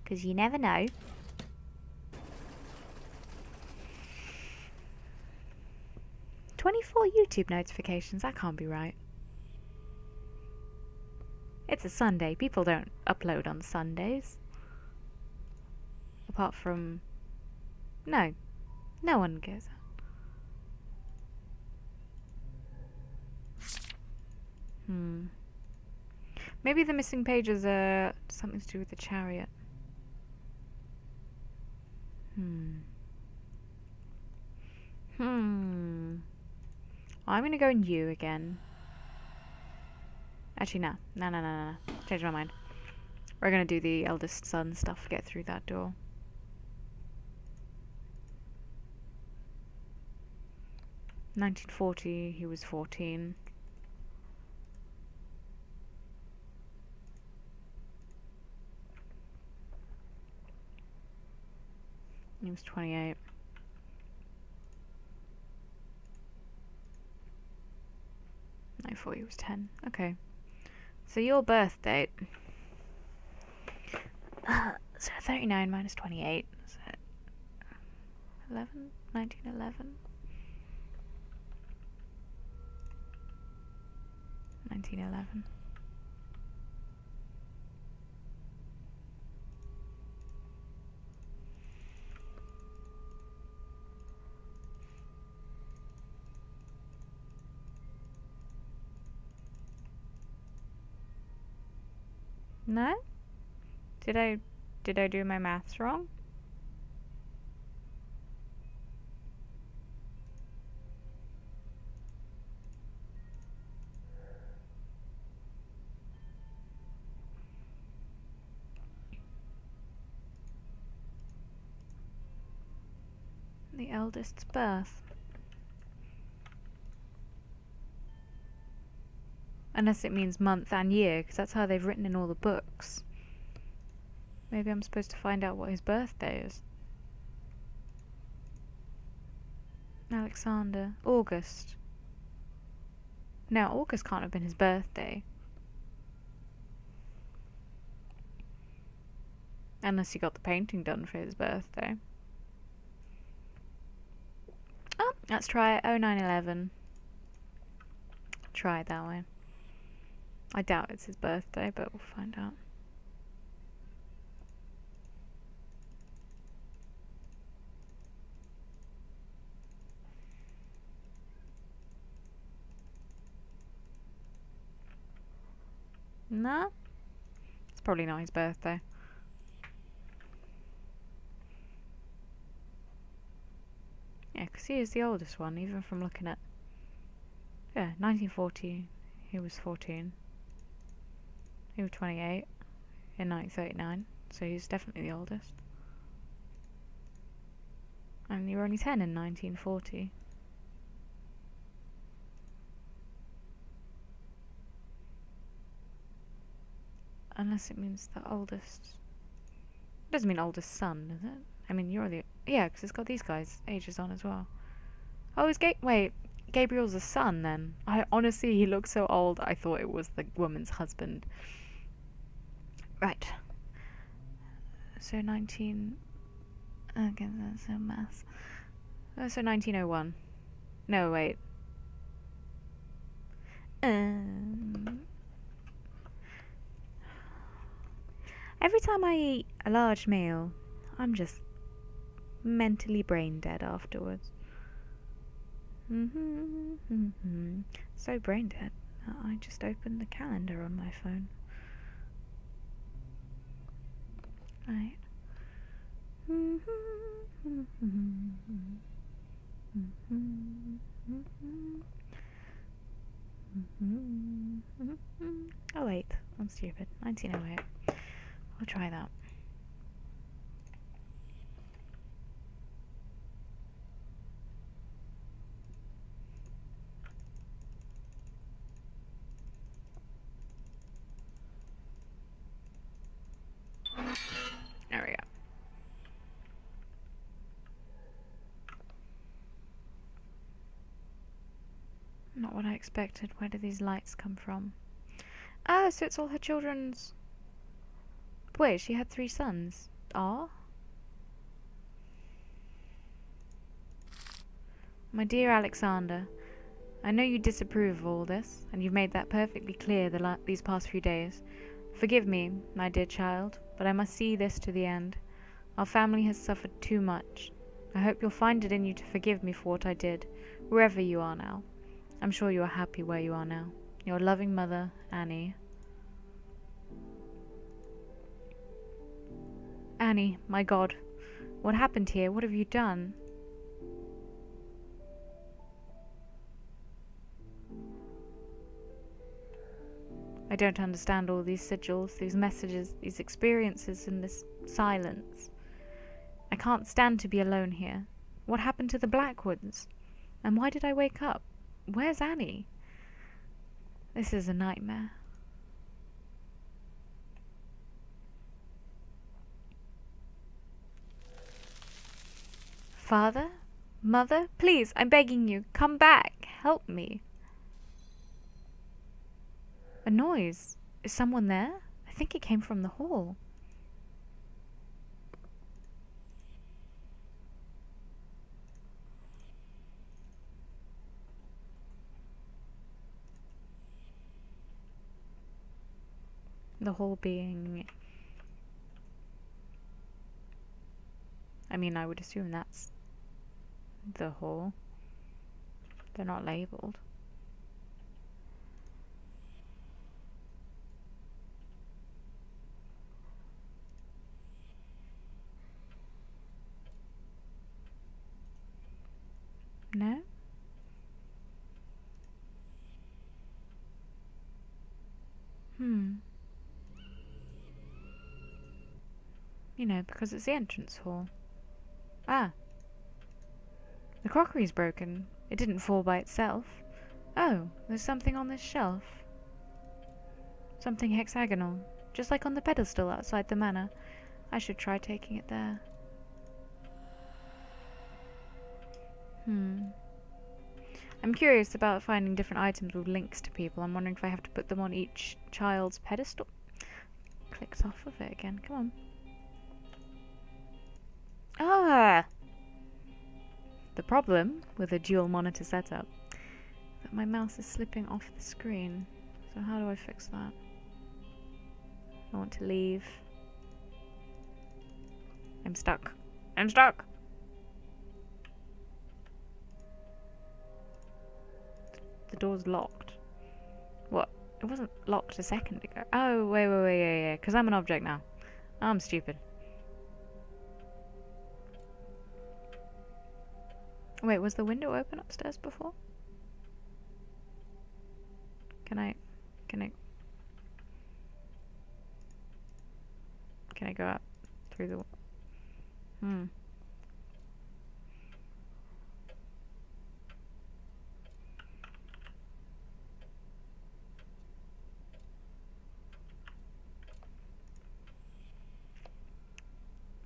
'Cause you never know. "24 YouTube notifications, that can't be right. It's a Sunday, people don't upload on Sundays. Apart from... No one goes out. Maybe the missing pages are something to do with the chariot. I'm gonna go in you again. Actually, no. Change my mind. We're gonna do the eldest son stuff, get through that door. "1940, he was 14. He was 28. I thought he was 10. Okay. So your birth date. So 39 minus 28. Is it 11? 1911? 1911. No? Did I do my maths wrong? The eldest's birth. Unless it means month and year, because that's how they've written in all the books. Maybe I'm supposed to find out what his birthday is. Alexander. August. No, August can't have been his birthday. Unless he got the painting done for his birthday. Oh, let's try it. 0911. Try it that way. I doubt it's his birthday, but we'll find out. No? It's probably not his birthday. Yeah, because he is the oldest one, even from looking at... Yeah, 1940, he was 14. He was 28 in 1939. So he's definitely the oldest. And you were only 10 in 1940. Unless it means the oldest. It doesn't mean oldest son, does it? I mean, you're the... Yeah, because it's got these guys' ages on as well. Oh, is Wait, Gabriel's a son then. Honestly, he looks so old, I thought it was the woman's husband. Right. So 19... Okay, that's a math. So 1901. No, wait. Every time I eat a large meal, I'm just mentally brain dead afterwards. So brain dead that I just opened the calendar on my phone. Right. Oh wait, I'm stupid. 1908. I'll try that. There we go. Not what I expected. Where do these lights come from? Ah, so it's all her children's... Wait, she had 3 sons. Ah? My dear Alexander, I know you disapprove of all this, and you've made that perfectly clear these past few days. Forgive me, my dear child, but I must see this to the end. Our family has suffered too much. I hope you'll find it in you to forgive me for what I did, wherever you are now. I'm sure you are happy where you are now. Your loving mother, Annie. Annie, my God. What happened here? What have you done? I don't understand all these sigils, these messages, these experiences in this silence. I can't stand to be alone here. What happened to the Blackwoods? And why did I wake up? Where's Annie? This is a nightmare. Father? Mother? Please, I'm begging you, come back. Help me. A noise. Is someone there? I think it came from the hall. The hall being... I mean, I would assume that's the hall. They're not labelled. No? You know, because it's the entrance hall. Ah. The crockery's broken. It didn't fall by itself. Oh, there's something on this shelf. Something hexagonal. Just like on the pedestal outside the manor. I should try taking it there. I'm curious about finding different items with links to people. I'm wondering if I have to put them on each child's pedestal. Clicked off of it again. Come on. Ah! The problem with a dual monitor setup is that my mouse is slipping off the screen. So how do I fix that? I want to leave. I'm stuck. I'm stuck! The door's locked. What? It wasn't locked a second ago. Oh, wait, yeah. Because I'm an object now. I'm stupid. Wait, was the window open upstairs before? Can I Can I go up through the...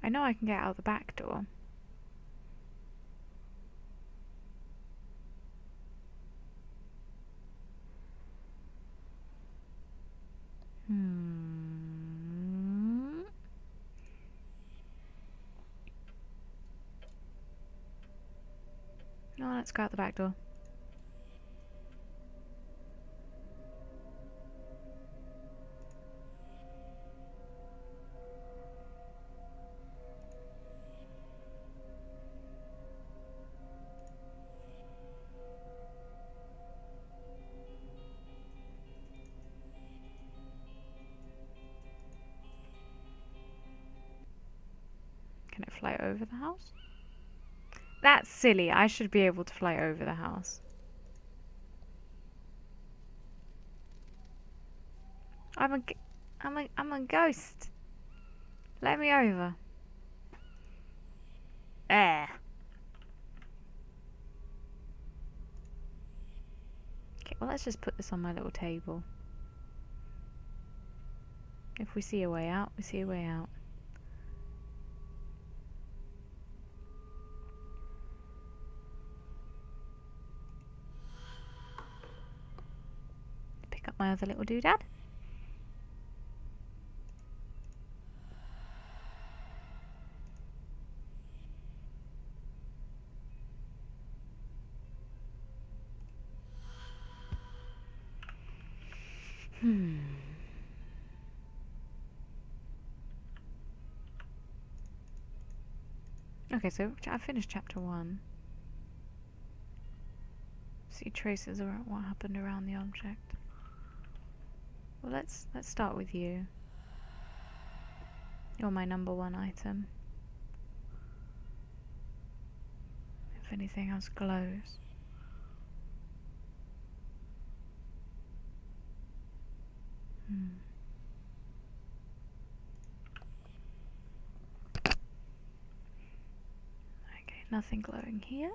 I know I can get out the back door. No, let's go out the back door. Can it fly over the house? That's silly. I should be able to fly over the house. I'm a ghost. Let me over. Okay, well let's just put this on my little table. If we see a way out, we see a way out. Pick up my other little doodad. Okay, so I finished chapter 1. See traces of what happened around the object. Well, let's start with you. You're my number 1 item. If anything else glows. Okay, nothing glowing here.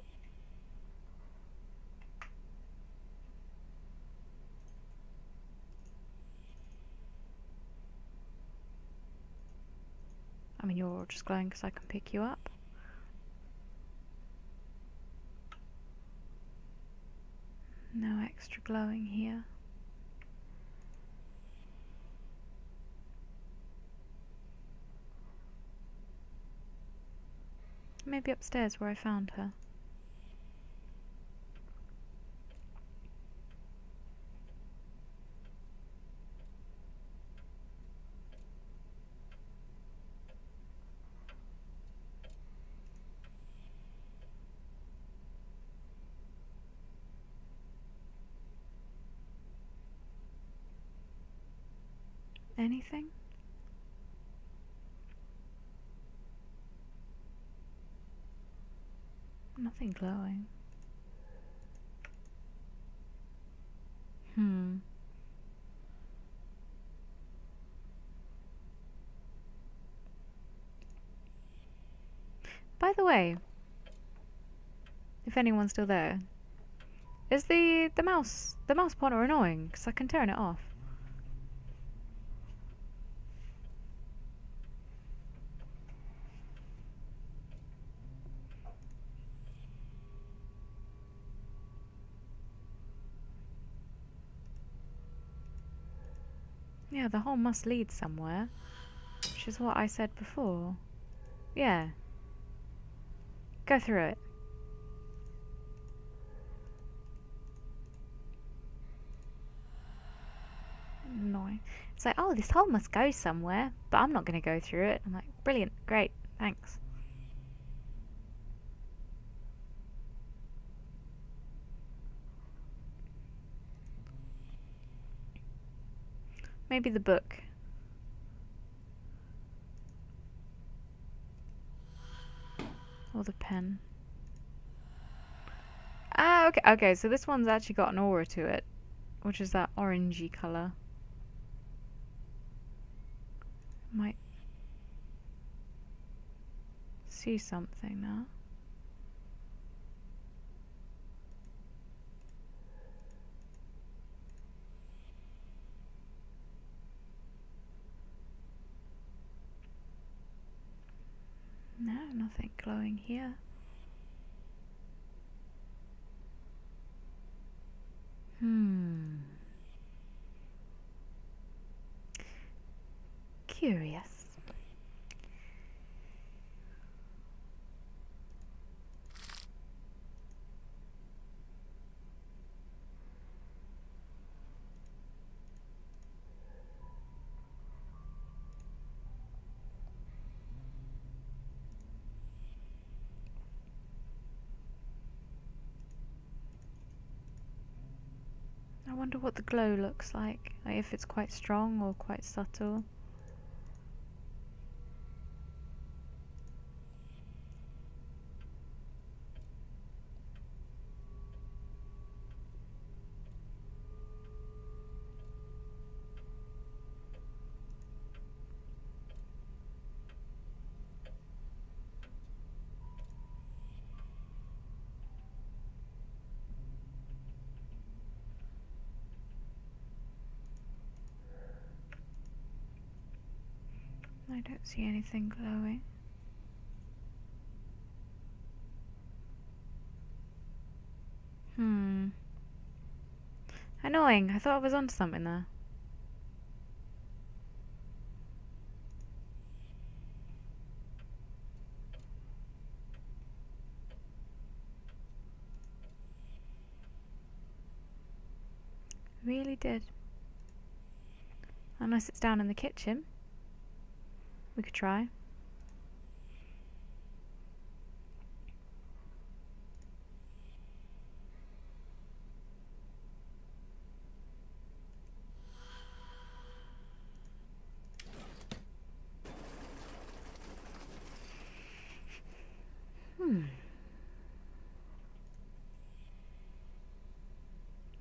I mean, you're all just glowing because I can pick you up. No extra glowing here. Maybe upstairs where I found her. Anything? Nothing glowing. By the way, if anyone's still there, is the mouse pointer annoying? Because I can turn it off. Yeah, the hole must lead somewhere, which is what I said before. Yeah. Go through it. Annoying. It's like, oh, this hole must go somewhere, but I'm not going to go through it. I'm like, brilliant, great, thanks. Maybe the book. Or the pen. Ah, okay, okay, so this one's actually got an aura to it, which is that orangey colour. Might see something now. No, nothing glowing here. Curious. I wonder what the glow looks like if it's quite strong or quite subtle. I don't see anything glowing. Annoying. I thought I was onto something there. Really did. Unless it's down in the kitchen. We could try.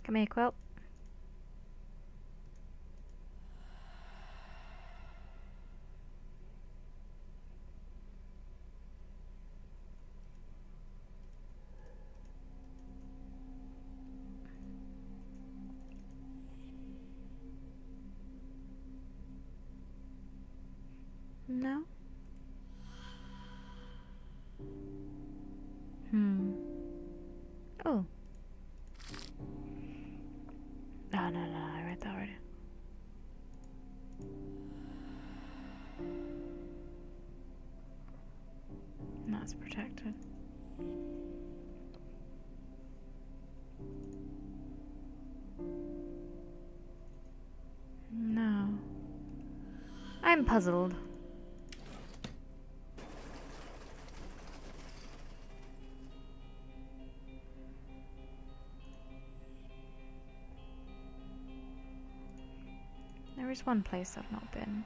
Come here, Quilt. No? Oh. Oh, no, I read that already. That's protected. No. I'm puzzled. There is one place I've not been,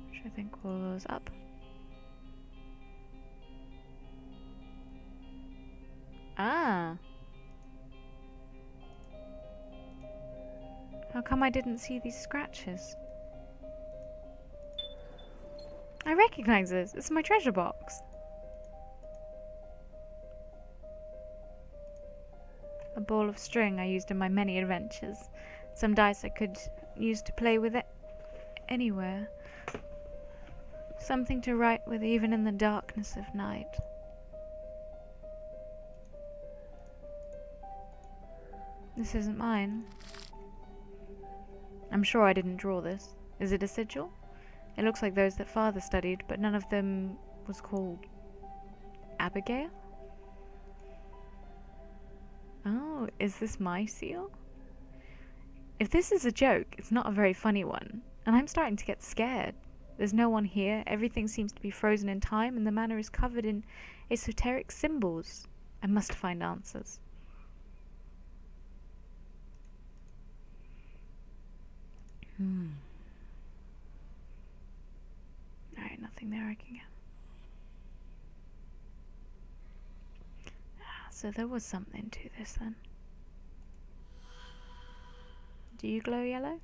which I think was up. Ah! How come I didn't see these scratches? I recognize this. It's my treasure box. A ball of string I used in my many adventures. Some dice I could use to play with it anywhere. Something to write with even in the darkness of night. This isn't mine. I'm sure I didn't draw this. Is it a sigil? It looks like those that Father studied, but none of them was called Abigail? Oh, is this my seal? If this is a joke, it's not a very funny one, and I'm starting to get scared. There's no one here, everything seems to be frozen in time, and the manor is covered in esoteric symbols. I must find answers. Alright, nothing there I can get. So there was something to this then. Do you glow yellow?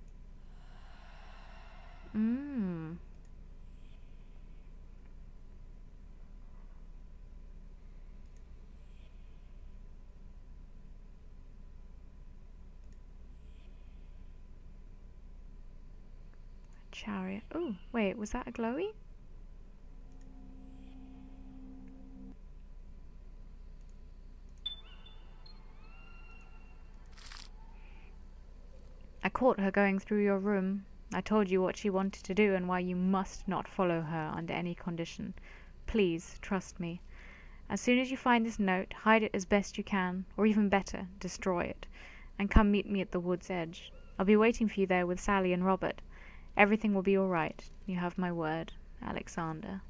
Chariot. Oh, wait, was that a glowy? I caught her going through your room. I told you what she wanted to do and why you must not follow her under any condition. Please, trust me. As soon as you find this note, hide it as best you can, or even better, destroy it, and come meet me at the wood's edge. I'll be waiting for you there with Sally and Robert. Everything will be all right. You have my word, Alexander.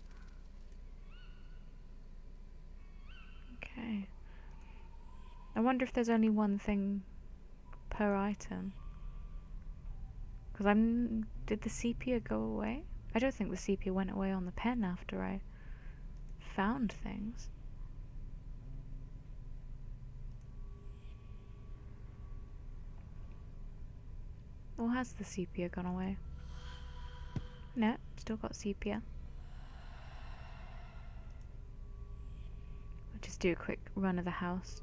Okay. I wonder if there's only one thing per item. Because did the sepia go away? I don't think the sepia went away on the pen after I found things. Or has the sepia gone away? No, still got sepia. I'll just do a quick run of the house.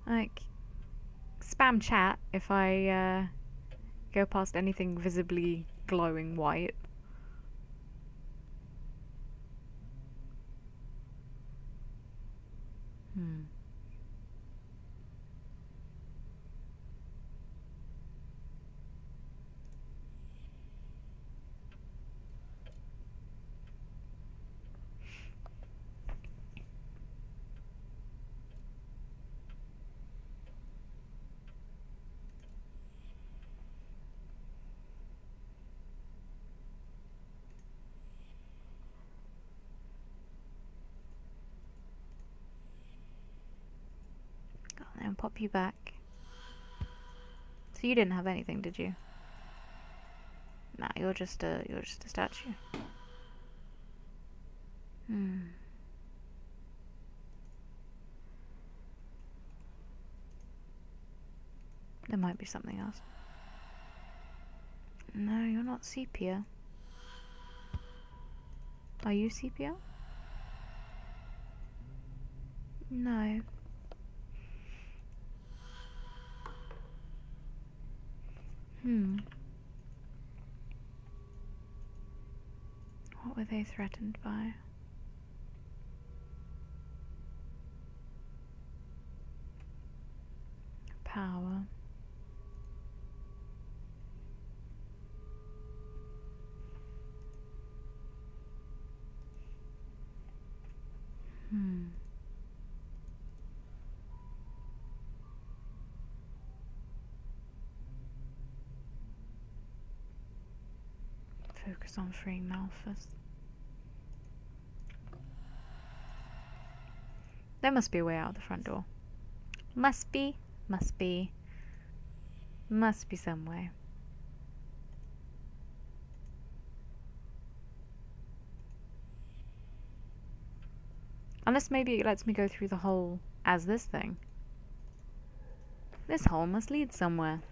Like, spam chat if I go past anything visibly glowing white. And pop you back. So you didn't have anything, did you? Nah, you're just a statue. There might be something else. No, you're not sepia. Are you sepia? No. What were they threatened by? Power. Focus on freeing Malthus. There must be a way out the front door. Must be some way. Unless maybe it lets me go through the hole as this thing. This hole must lead somewhere.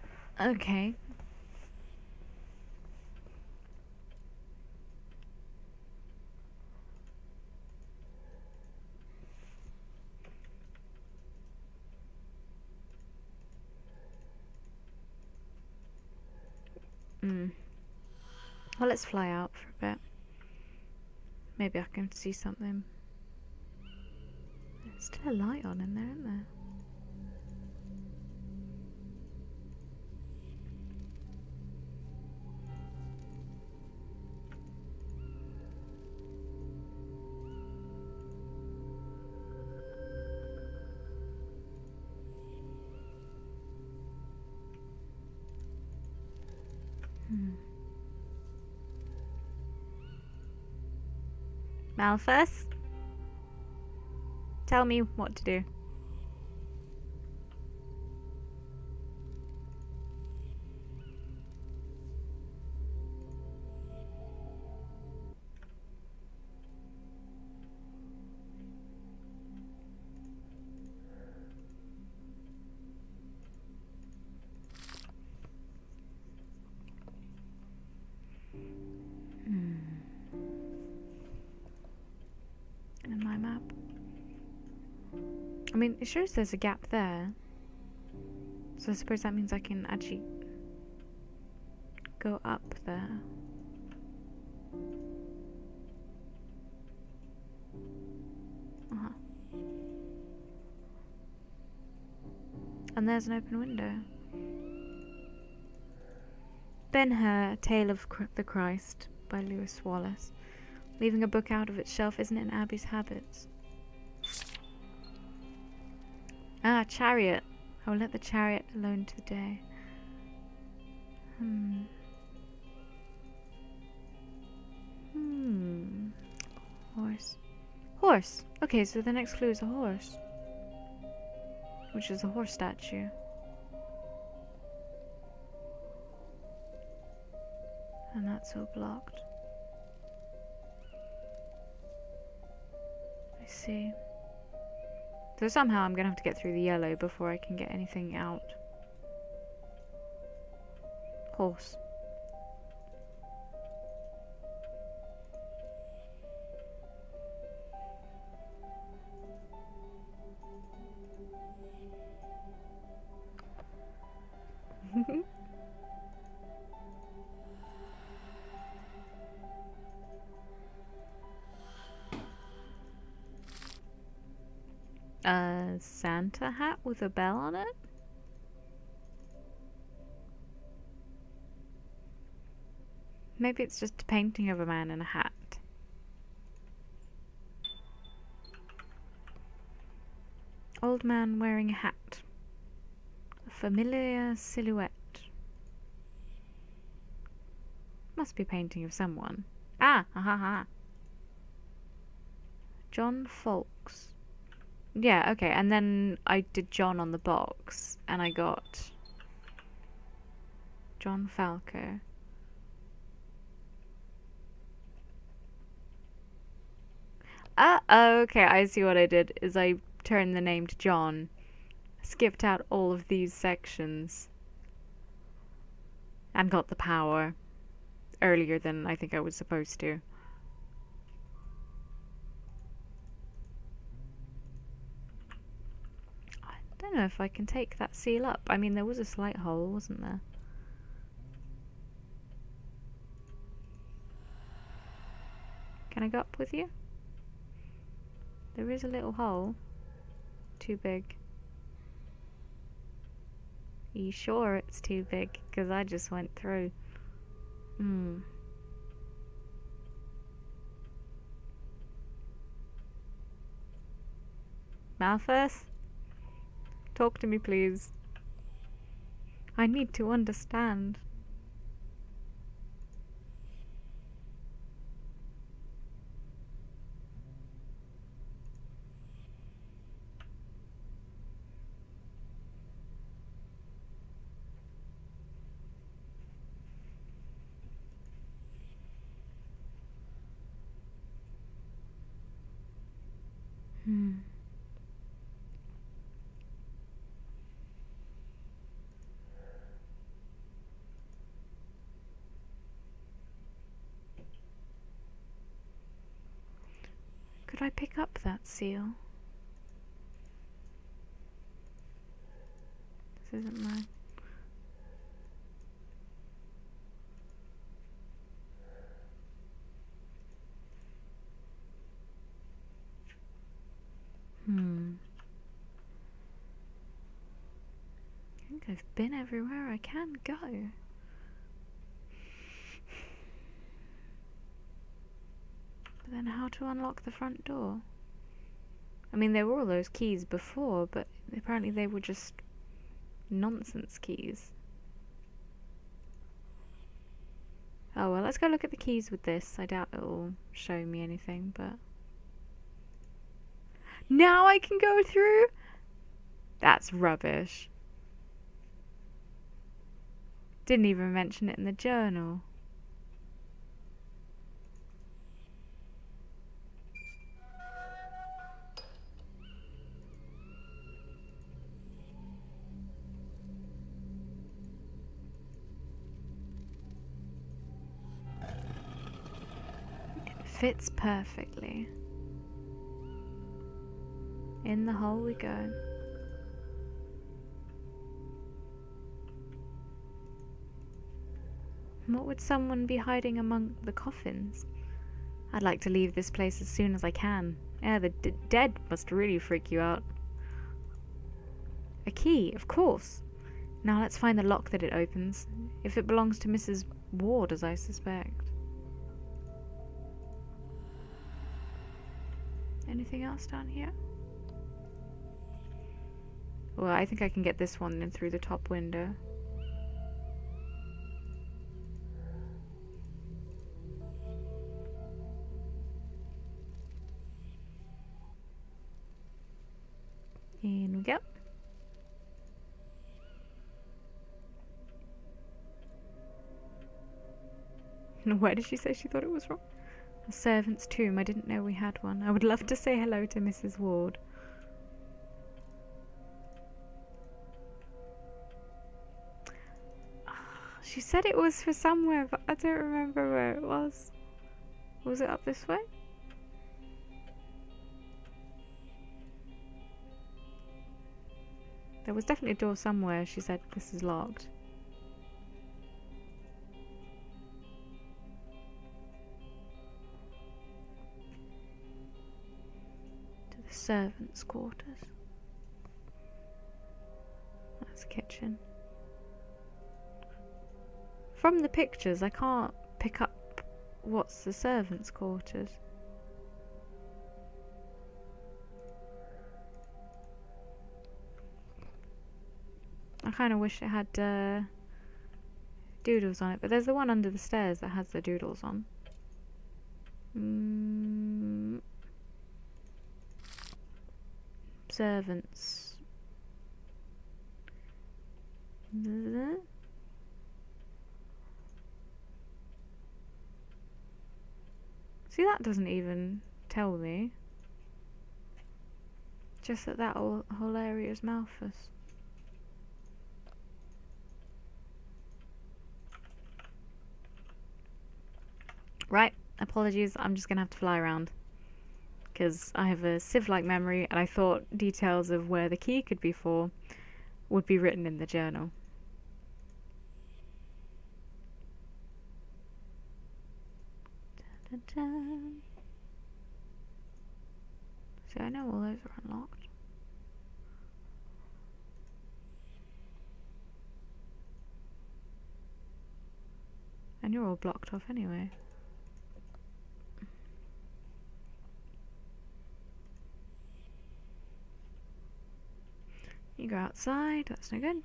Okay. Well, let's fly out for a bit. Maybe I can see something. There's still a light on in there, isn't there? Malthus? Tell me what to do. And my map. I mean, it shows there's a gap there. So I suppose that means I can actually go up there. And there's an open window. Ben-Hur, Tale of the Christ by Lewis Wallace. Leaving a book out of its shelf isn't in Abby's habits. Ah, chariot. I will let the chariot alone today. Horse. Horse! Okay, so the next clue is a horse. Which is a horse statue. And that's all blocked. I see. So somehow I'm gonna have to get through the yellow before I can get anything out. Horse. A Santa hat with a bell on it? Maybe it's just a painting of a man in a hat. Old man wearing a hat. A familiar silhouette. Must be a painting of someone. Ah! Ha ha ha! John Fawkes. Yeah, okay, and then I did John on the box, and I got John Falco. Okay, I see what I did, is I turned the name to John, skipped out all of these sections, and got the power earlier than I think I was supposed to. I don't know if I can take that seal up. I mean, there was a slight hole, wasn't there? Can I go up with you? There is a little hole. Too big. Are you sure it's too big? Because I just went through. Malthus? Talk to me, please. I need to understand. Could I pick up that seal? This isn't mine. I think I've been everywhere I can go. But then how to unlock the front door? I mean, there were all those keys before, but apparently they were just nonsense keys. Oh well, let's go look at the keys with this. I doubt it'll show me anything, but... Now I can go through? That's rubbish. Didn't even mention it in the journal. It fits perfectly. In the hole we go. What would someone be hiding among the coffins? I'd like to leave this place as soon as I can. Yeah, the dead must really freak you out. A key, of course. Now let's find the lock that it opens. If it belongs to Mrs. Ward, as I suspect. Anything else down here? Well, I think I can get this one in through the top window. In we go. Where did she say she thought it was from? A servant's tomb. I didn't know we had one. I would love to say hello to Mrs. Ward. She said it was for somewhere, but I don't remember where it was. Was it up this way? There was definitely a door somewhere. She said this is locked. To the servants' quarters. That's the kitchen. From the pictures, I can't pick up what's the servants' quarters. I kind of wish it had doodles on it, but there's the one under the stairs that has the doodles on. Servants. See, that doesn't even tell me. Just that that whole area is Malthus. Right, apologies, I'm just gonna have to fly around. Because I have a sieve-like memory and I thought details of where the key could be for would be written in the journal. Dun, dun, dun. So I know all those are unlocked. And you're all blocked off anyway. You go outside, that's no good.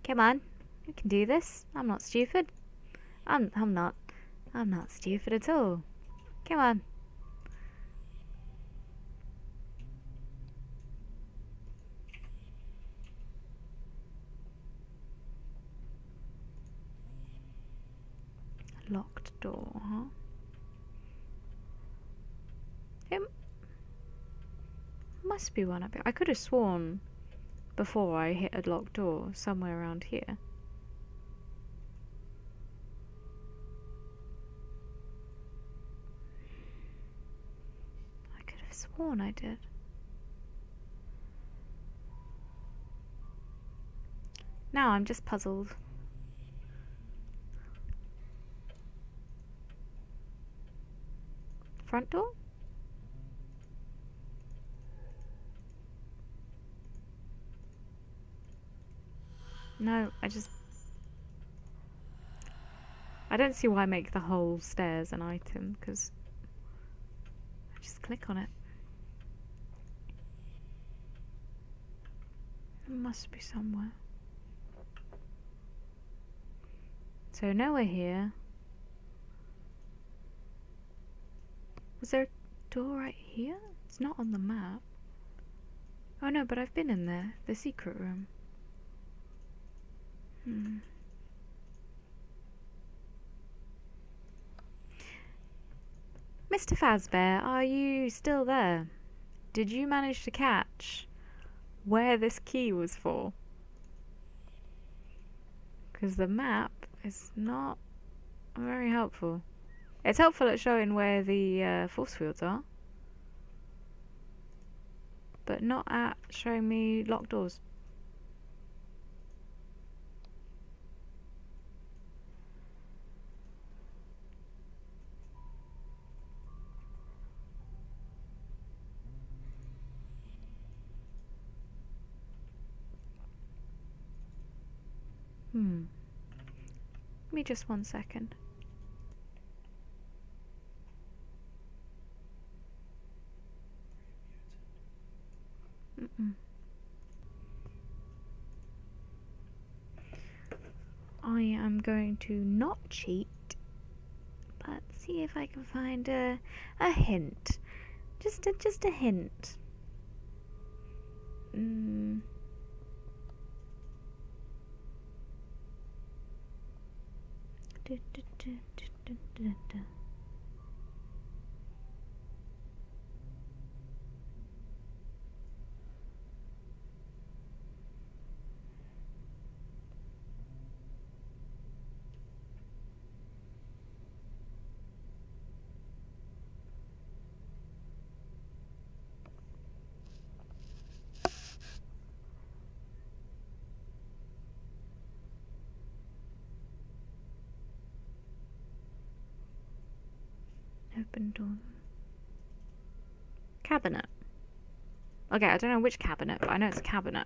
Come on, you can do this. I'm not stupid. I'm not stupid at all. Come on. Locked door, huh? It must be one up here. I could have sworn before I hit a locked door somewhere around here. I could have sworn I did. Now I'm just puzzled. Front door? No, I don't see why I make the whole stairs an item, because I just click on it. It must be somewhere. So nowhere here. Was there a door right here? It's not on the map. Oh no, but I've been in there. The secret room. Mr. Fazbear, are you still there? Did you manage to catch where this key was for? Because the map is not very helpful. It's helpful at showing where the force fields are. but not at showing me locked doors. Give me just 1 second. I am going to not cheat, but see if I can find a hint. Just a hint. Open door. Cabinet. Okay, I don't know which cabinet, but I know it's a cabinet.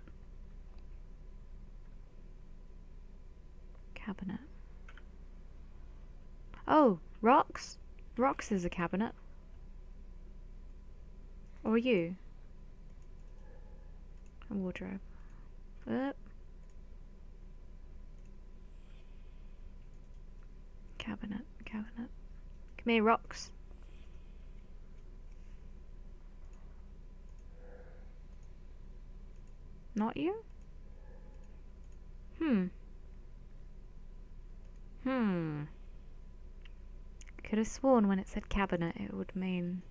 Cabinet. Oh, rocks? Rocks is a cabinet. Or you? A wardrobe. Cabinet. Come here, rocks. Not you? Could have sworn when it said cabinet it would mean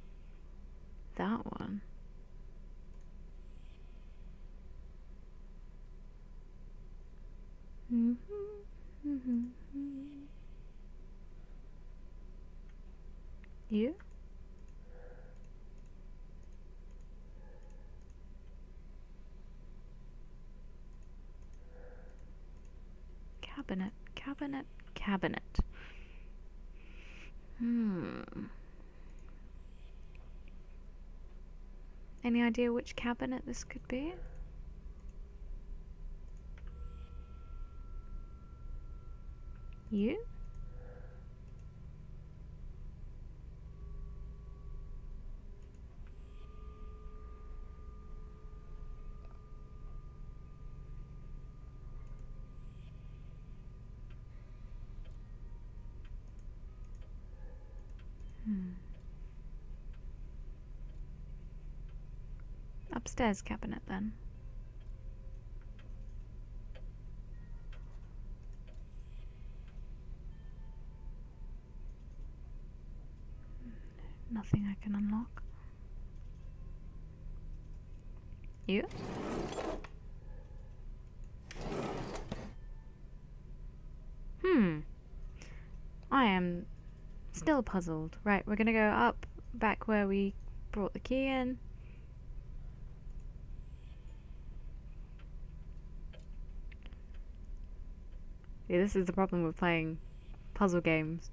that one. You? Cabinet. Any idea which cabinet this could be? You? Upstairs cabinet then. Nothing I can unlock. You? I am still puzzled. Right, we're gonna go up back where we brought the key in. Yeah, this is the problem with playing puzzle games.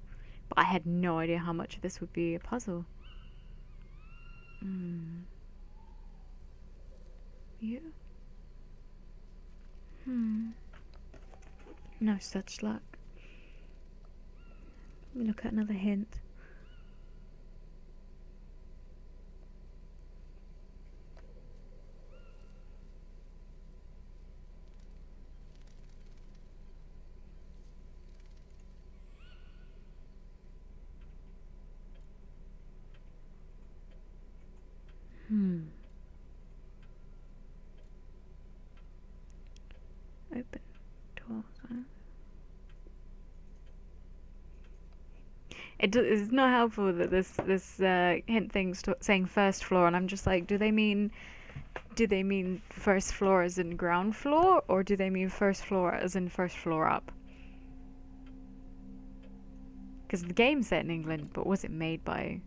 But I had no idea how much of this would be a puzzle. You? No such luck. Let me look at another hint. Open door. It's not helpful that this hint thing's saying first floor, and I'm just like, do they mean first floor as in ground floor, or do they mean first floor as in first floor up? Because the game's set in England, but was it made by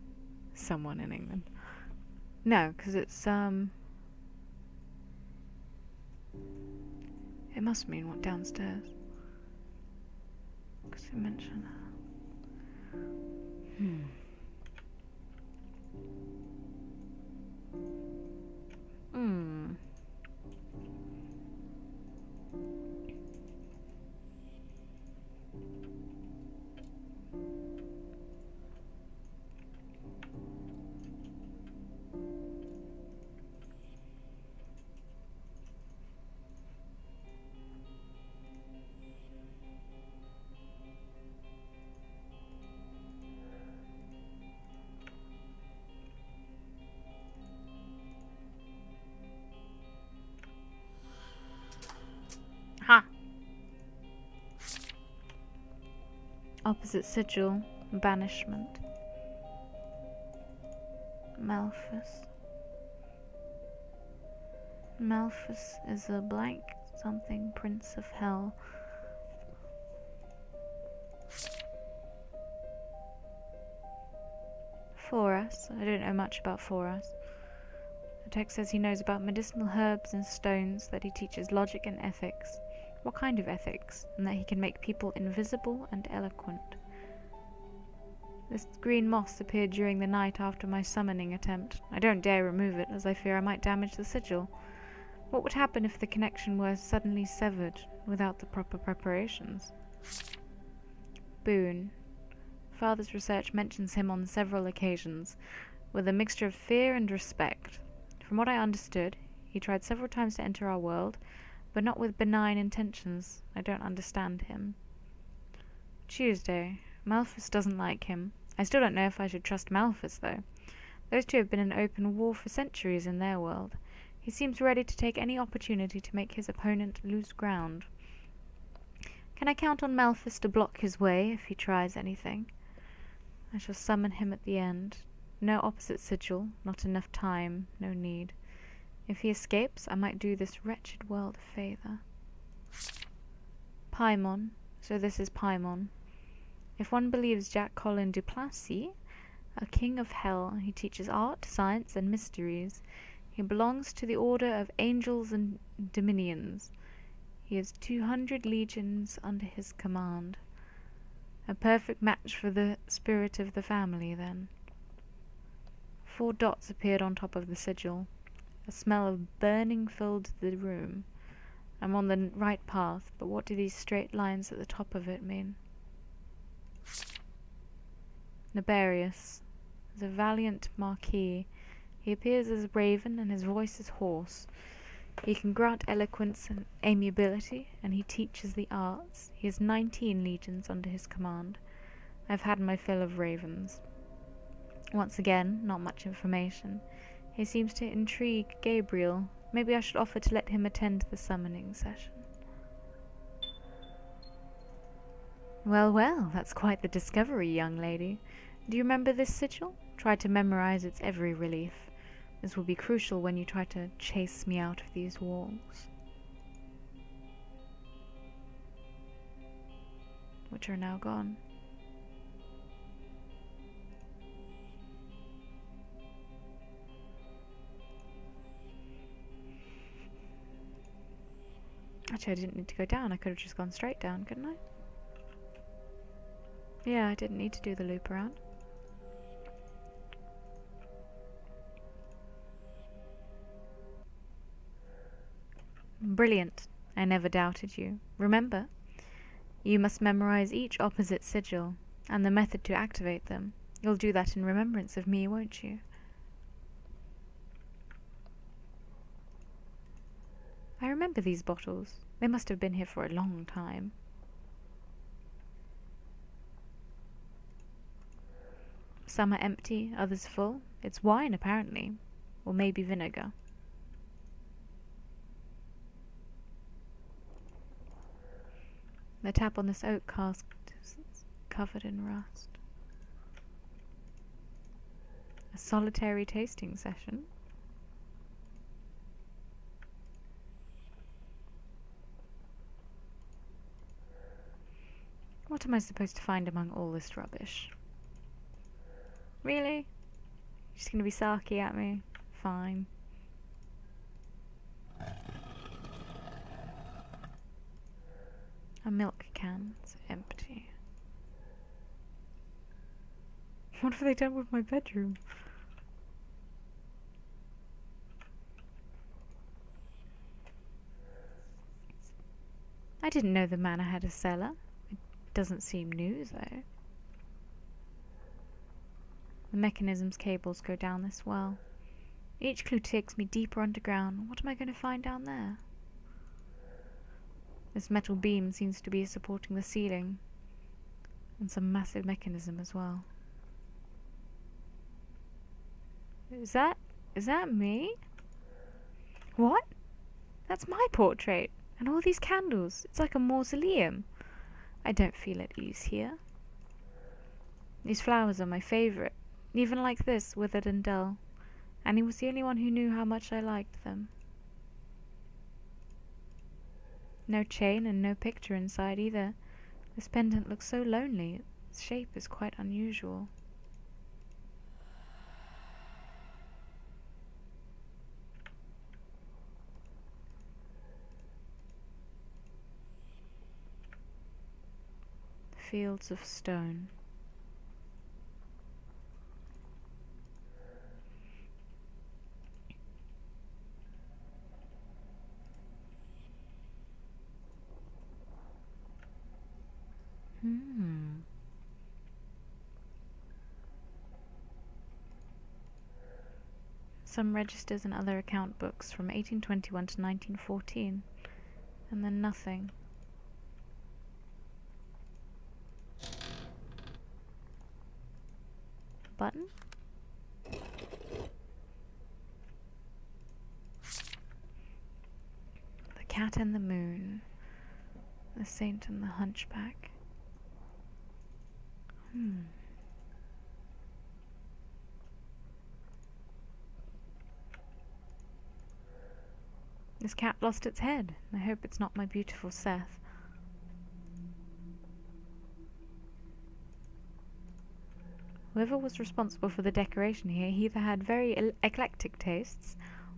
someone in England? No, because it's It must mean what downstairs. Because it mentioned her. Ha! Opposite sigil, banishment. Malphus. Malphus is a blank something prince of hell. Foras. I don't know much about Foras. The text says he knows about medicinal herbs and stones, that he teaches logic and ethics. What kind of ethics? And that he can make people invisible and eloquent. This green moss appeared during the night after my summoning attempt. I don't dare remove it, as I fear I might damage the sigil. What would happen if the connection were suddenly severed without the proper preparations? Boone. Father's research mentions him on several occasions, with a mixture of fear and respect. From what I understood, he tried several times to enter our world, but not with benign intentions. I don't understand him. Tuesday. Malphus doesn't like him. I still don't know if I should trust Malphus, though. Those two have been in open war for centuries in their world. He seems ready to take any opportunity to make his opponent lose ground. Can I count on Malphus to block his way if he tries anything? I shall summon him at the end. No opposite sigil, not enough time, no need. If he escapes, I might do this wretched world a favour. Paimon. So this is Paimon. If one believes Jack Colin Duplessis, a king of hell, he teaches art, science, and mysteries. He belongs to the order of angels and dominions. He has 200 legions under his command. A perfect match for the spirit of the family, then. 4 dots appeared on top of the sigil. A smell of burning filled the room. I'm on the right path, but what do these straight lines at the top of it mean? Nabarius is a valiant marquis. He appears as a raven, and his voice is hoarse. He can grant eloquence and amiability, and he teaches the arts. He has 19 legions under his command. I've had my fill of ravens. Once again, not much information. He seems to intrigue Gabriel. Maybe I should offer to let him attend the summoning session. Well, well, that's quite the discovery, young lady. Do you remember this sigil? Try to memorize its every relief. This will be crucial when you try to chase me out of these walls, which are now gone. Actually, I didn't need to go down. I could have just gone straight down, couldn't I? Yeah, I didn't need to do the loop around. Brilliant. I never doubted you. Remember, you must memorize each opposite sigil and the method to activate them. You'll do that in remembrance of me, won't you? I remember these bottles. They must have been here for a long time. Some are empty, others full. It's wine, apparently. Or maybe vinegar. The tap on this oak cask is covered in rust. A solitary tasting session. What am I supposed to find among all this rubbish? Really? You're just gonna be sarky at me? Fine. A milk can. It's empty. What have they done with my bedroom? I didn't know the manor had a cellar. It doesn't seem new, though. The mechanism's cables go down this well. Each clue takes me deeper underground. What am I going to find down there? This metal beam seems to be supporting the ceiling. And some massive mechanism as well. Is that me? What? That's my portrait. And all these candles. It's like a mausoleum. I don't feel at ease here. These flowers are my favourite. Even like this, withered and dull. Annie was the only one who knew how much I liked them. No chain and no picture inside either. This pendant looks so lonely. Its shape is quite unusual. Fields of stone. Some registers and other account books from 1821 to 1914, and then nothing. Button? The Cat and the Moon. The Saint and the Hunchback. This cat lost its head. I hope it's not my beautiful Seth. Whoever was responsible for the decoration here either had very eclectic tastes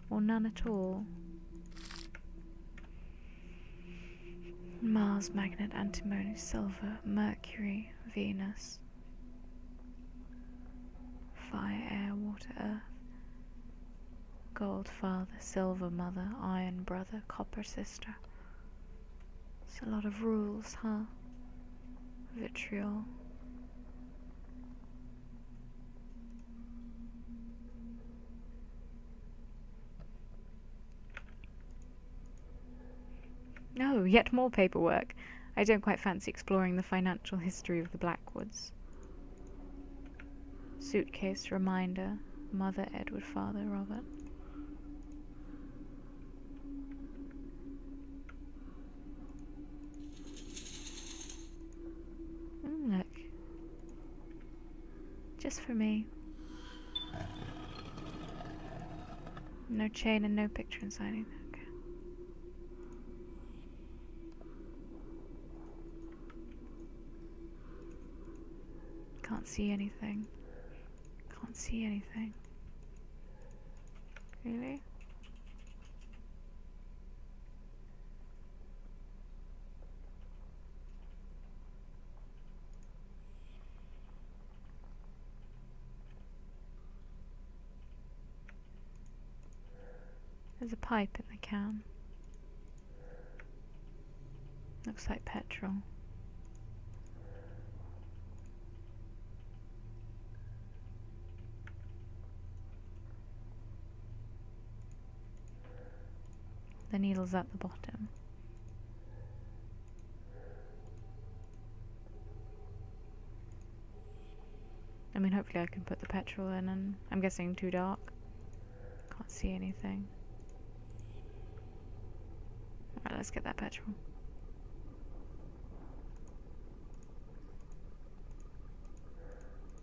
or none at all. Mars, magnet, antimony, silver, Mercury, Venus. Fire, air, water, earth. Gold father, silver mother, iron brother, copper sister. It's a lot of rules, huh? Vitriol. Oh, yet more paperwork. I don't quite fancy exploring the financial history of the Blackwoods. Suitcase reminder. Mother Edward, father Robert. Look. Just for me. No chain and no picture inside either. Okay. Can't see anything. Can't see anything. Really? There's a pipe in the can. Looks like petrol. The needle's at the bottom. I mean, hopefully I can put the petrol in, and I'm guessing too dark. Can't see anything. Alright, let's get that petrol.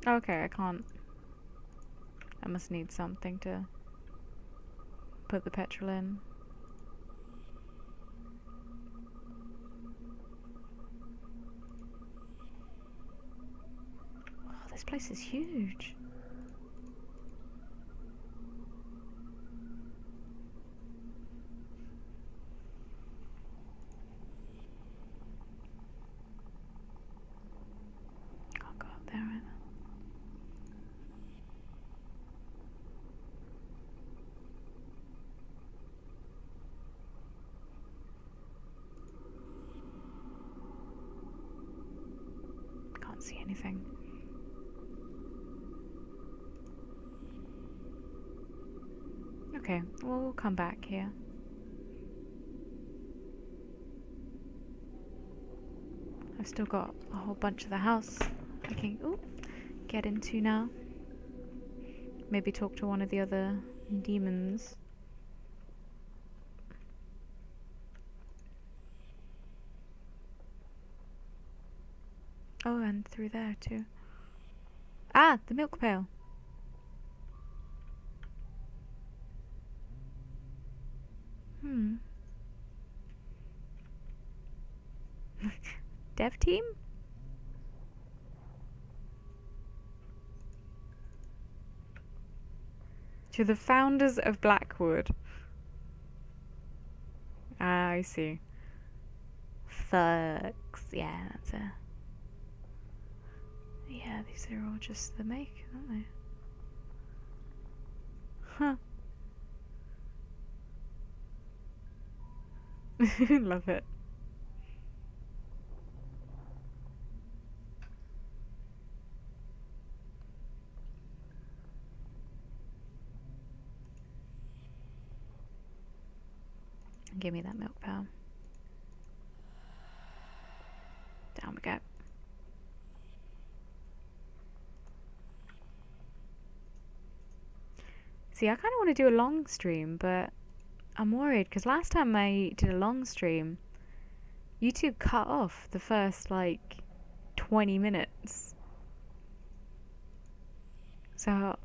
Okay, I can't. I must need something to put the petrol in. Oh, this place is huge. see anything. Okay, well, we'll come back here. I've still got a whole bunch of the house I can get into now. Maybe talk to one of the other demons. Oh, and through there too. Ah, the milk pail. Dev team? To the founders of Blackwood. Ah, I see. Thugs. Yeah, that's it. Yeah, these are all just the make, aren't they? Huh. Love it. Give me that milk pail. Down we go. See, I kind of want to do a long stream, but I'm worried because last time I did a long stream, YouTube cut off the first like 20 minutes. So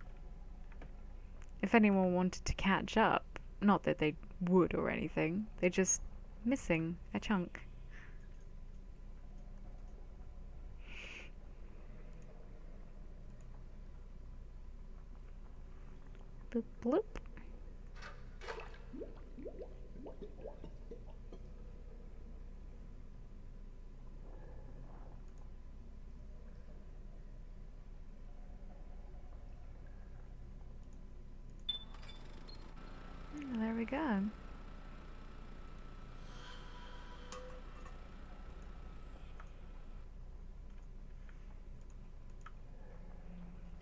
if anyone wanted to catch up, not that they would or anything, they're just missing a chunk. Boop bloop. There we go.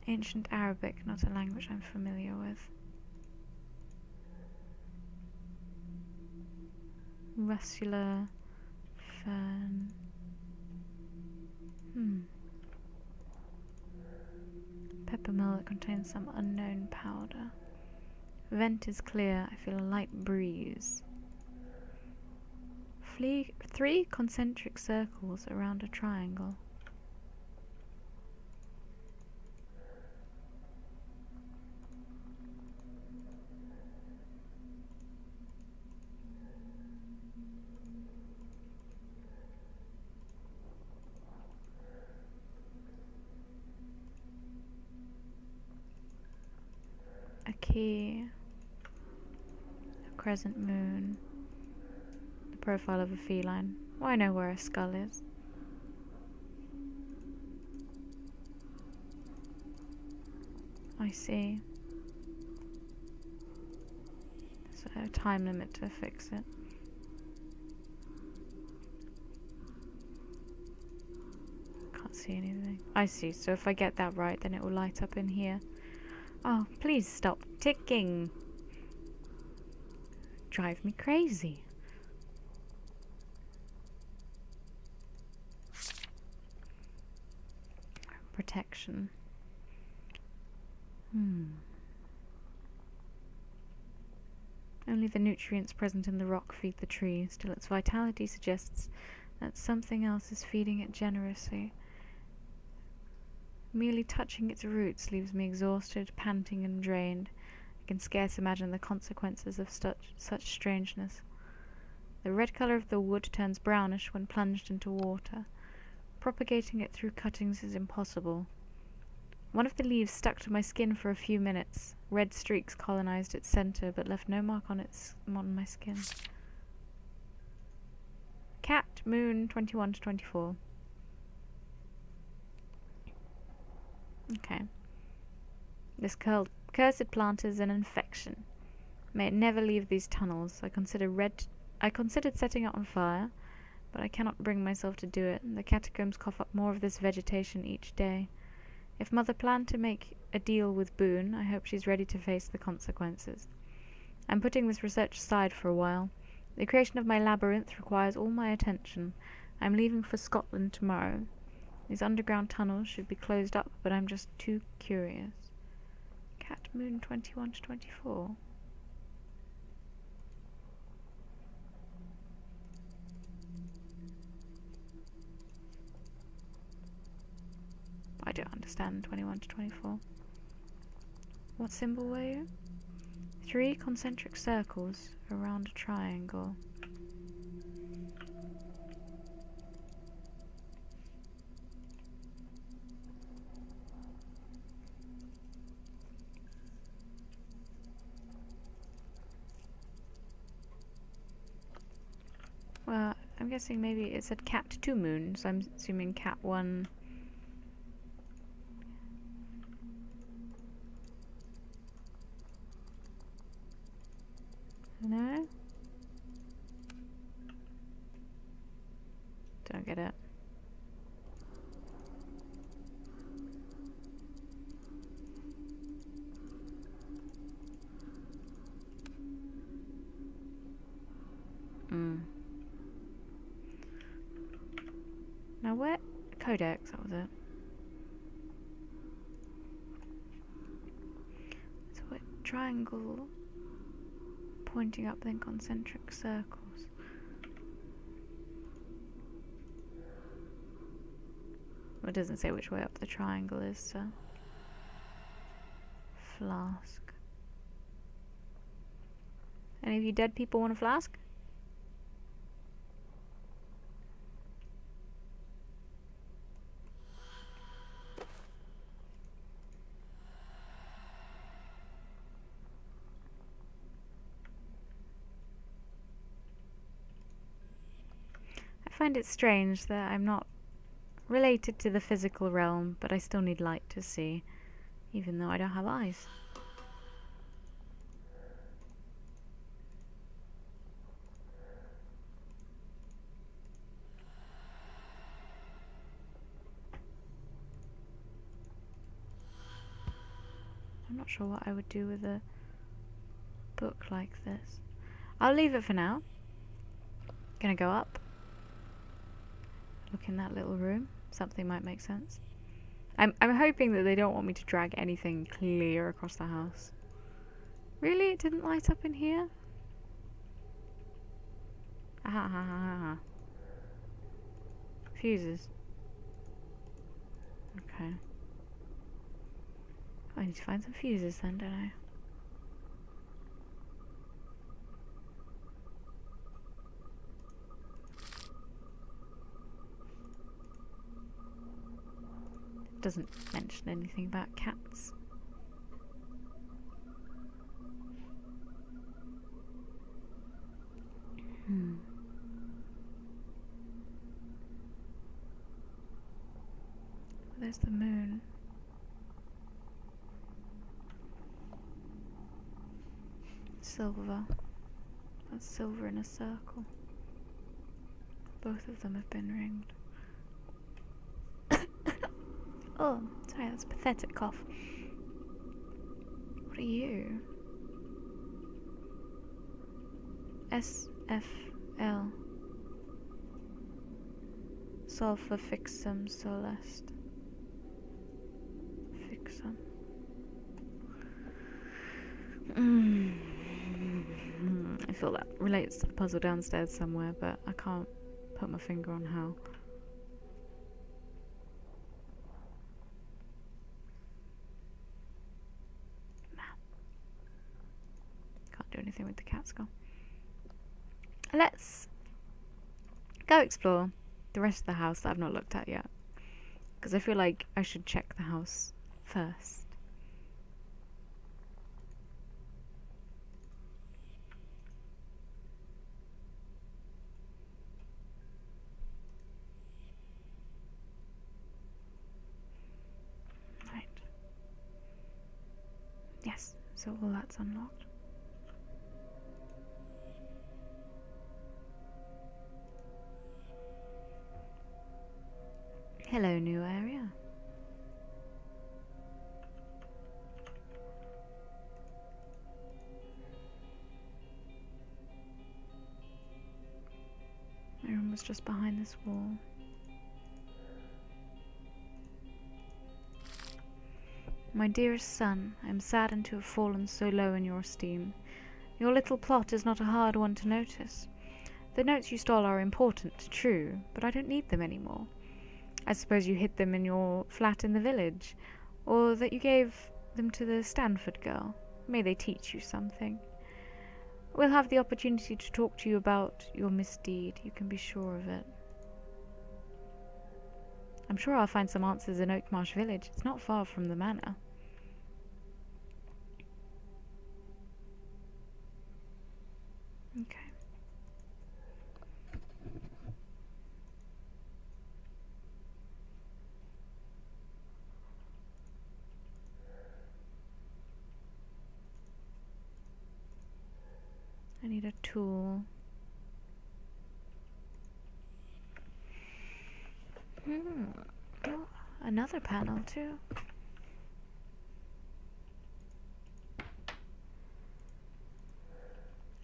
Ancient Arabic, not a language I'm familiar with. Rustula fern. Peppermill that contains some unknown powder. Vent is clear. I feel a light breeze. 3 concentric circles around a triangle. A key. A crescent moon. The profile of a feline. Well, I know where a skull is. I see. So a time limit to fix it. Can't see anything. I see, so if I get that right, then it will light up in here. Oh, please stop ticking. Drive me crazy. Protection. Only the nutrients present in the rock feed the tree. Still, its vitality suggests that something else is feeding it generously. Merely touching its roots leaves me exhausted, panting and drained. I can scarce imagine the consequences of such strangeness. The red colour of the wood turns brownish when plunged into water. Propagating it through cuttings is impossible. One of the leaves stuck to my skin for a few minutes. Red streaks colonized its center, but left no mark on my skin. Cat, moon, 21 to 24. Okay. This cursed plant is an infection. May it never leave these tunnels. I considered setting it on fire, but I cannot bring myself to do it. The catacombs cough up more of this vegetation each day. If Mother planned to make a deal with Boone, I hope she's ready to face the consequences. I'm putting this research aside for a while. The creation of my labyrinth requires all my attention. I'm leaving for Scotland tomorrow. These underground tunnels should be closed up, but I'm just too curious. Cat Moon 21 to 24. I don't understand 21 to 24. What symbol were you? 3 concentric circles around a triangle. Well, I'm guessing maybe it said cat 2 moon, so I'm assuming cat 1. No? Don't get it. Now where? Codex, that was it. So what? Triangle pointing up, then concentric circles. Well, it doesn't say which way up the triangle is, so. Flask. Any of you dead people want a flask? I find it strange that I'm not related to the physical realm, but I still need light to see, even though I don't have eyes. I'm not sure what I would do with a book like this. I'll leave it for now. Gonna go up. Look in that little room. Something might make sense. I'm hoping that they don't want me to drag anything clear across the house. Really? It didn't light up in here? Aha, ha, ha, ha. Fuses. Okay. I need to find some fuses then, don't I? Doesn't mention anything about cats. There's the moon. Silver. That's silver in a circle. Both of them have been ringed. Oh, sorry, that's a pathetic cough. What are you? SFL. Sulfur fixum solest. Fixum. I feel that relates to the puzzle downstairs somewhere, but I can't put my finger on how. Can't do anything with the cat skull. Let's go explore the rest of the house that I've not looked at yet, because I feel like I should check the house first. Right. Yes, so all that's unlocked. Hello, new area. My room was just behind this wall. My dearest son, I am saddened to have fallen so low in your esteem. Your little plot is not a hard one to notice. The notes you stole are important, true, but I don't need them anymore. I suppose you hid them in your flat in the village, or that you gave them to the Stanford girl. May they teach you something. We'll have the opportunity to talk to you about your misdeed, you can be sure of it. I'm sure I'll find some answers in Oakmarsh Village. It's not far from the manor. Okay. I need a tool. Oh, another panel too.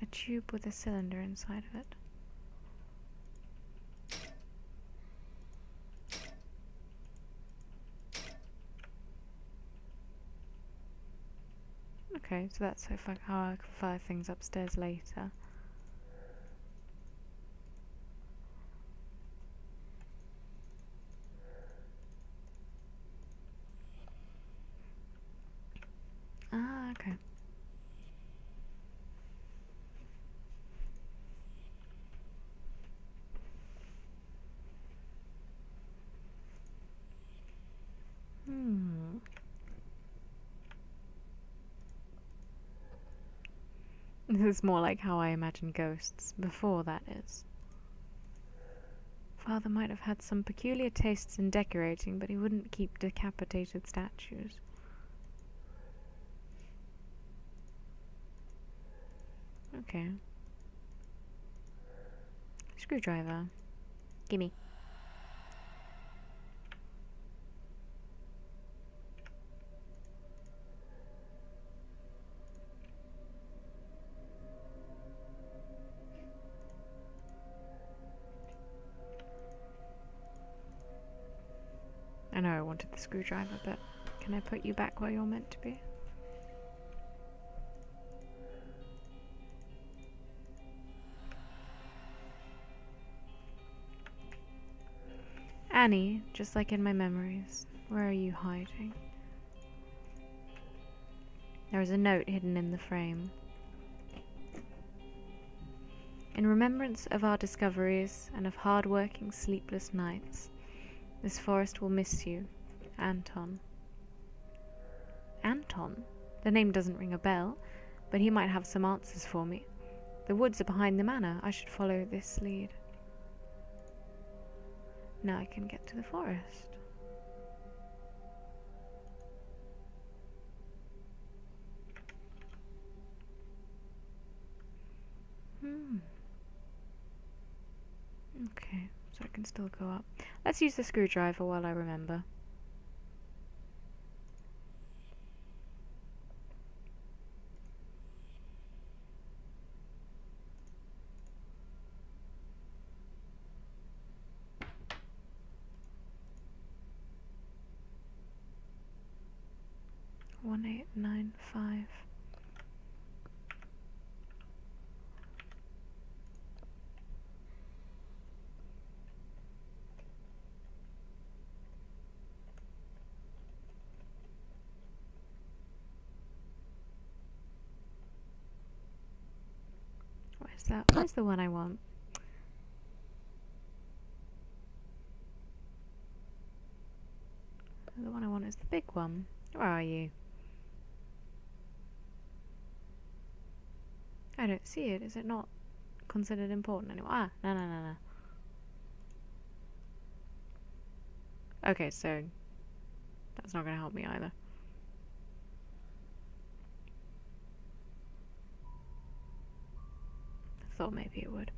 A tube with a cylinder inside of it. Okay, so that's how I can fire things upstairs later. Ah, okay. This is more like how I imagine ghosts, before that is. Father might have had some peculiar tastes in decorating, but he wouldn't keep decapitated statues. Okay. Screwdriver. Gimme. I know I wanted the screwdriver, but can I put you back where you're meant to be? Annie, just like in my memories, where are you hiding? There is a note hidden in the frame. In remembrance of our discoveries and of hard-working, sleepless nights, this forest will miss you, Anton. Anton? The name doesn't ring a bell, but he might have some answers for me. The woods are behind the manor. I should follow this lead. Now I can get to the forest. Okay, so I can still go up. Let's use the screwdriver while I remember. One 895. Where's that? Where's the one I want? The one I want is the big one. Where are you? I don't see it. Is it not considered important anymore? Ah, no. Okay, so that's not going to help me either. I thought maybe it would.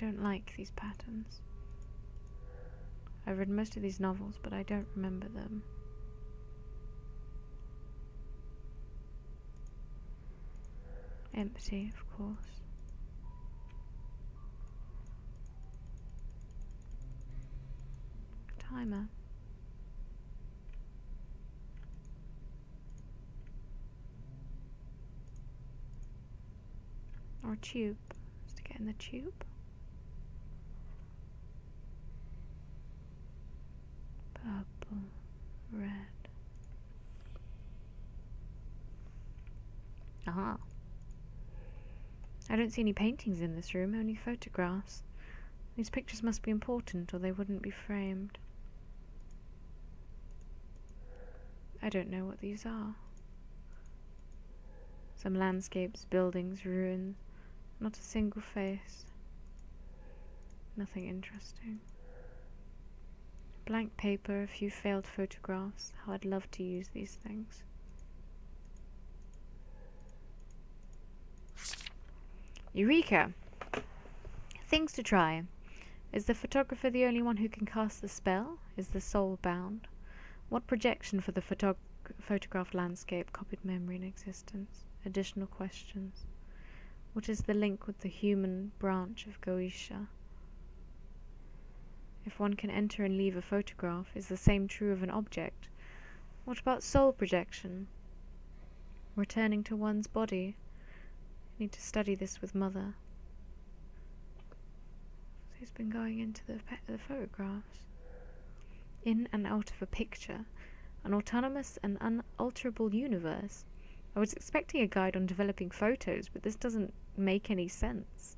don't like these patterns. I've read most of these novels, but I don't remember them. Empty, of course. Timer. Or a tube. Just to get in the tube. Purple, red. Aha. I don't see any paintings in this room, only photographs. These pictures must be important or they wouldn't be framed. I don't know what these are. Some landscapes, buildings, ruins. Not a single face. Nothing interesting. Blank paper, a few failed photographs. How I'd love to use these things. Eureka! Things to try. Is the photographer the only one who can cast the spell? Is the soul bound? What projection for the photographed landscape, copied memory in existence? Additional questions. What is the link with the human branch of Goetia? If one can enter and leave a photograph, is the same true of an object? What about soul projection? Returning to one's body? I need to study this with Mother. So he's been going into the photographs. In and out of a picture. An autonomous and unalterable universe. I was expecting a guide on developing photos, but this doesn't make any sense.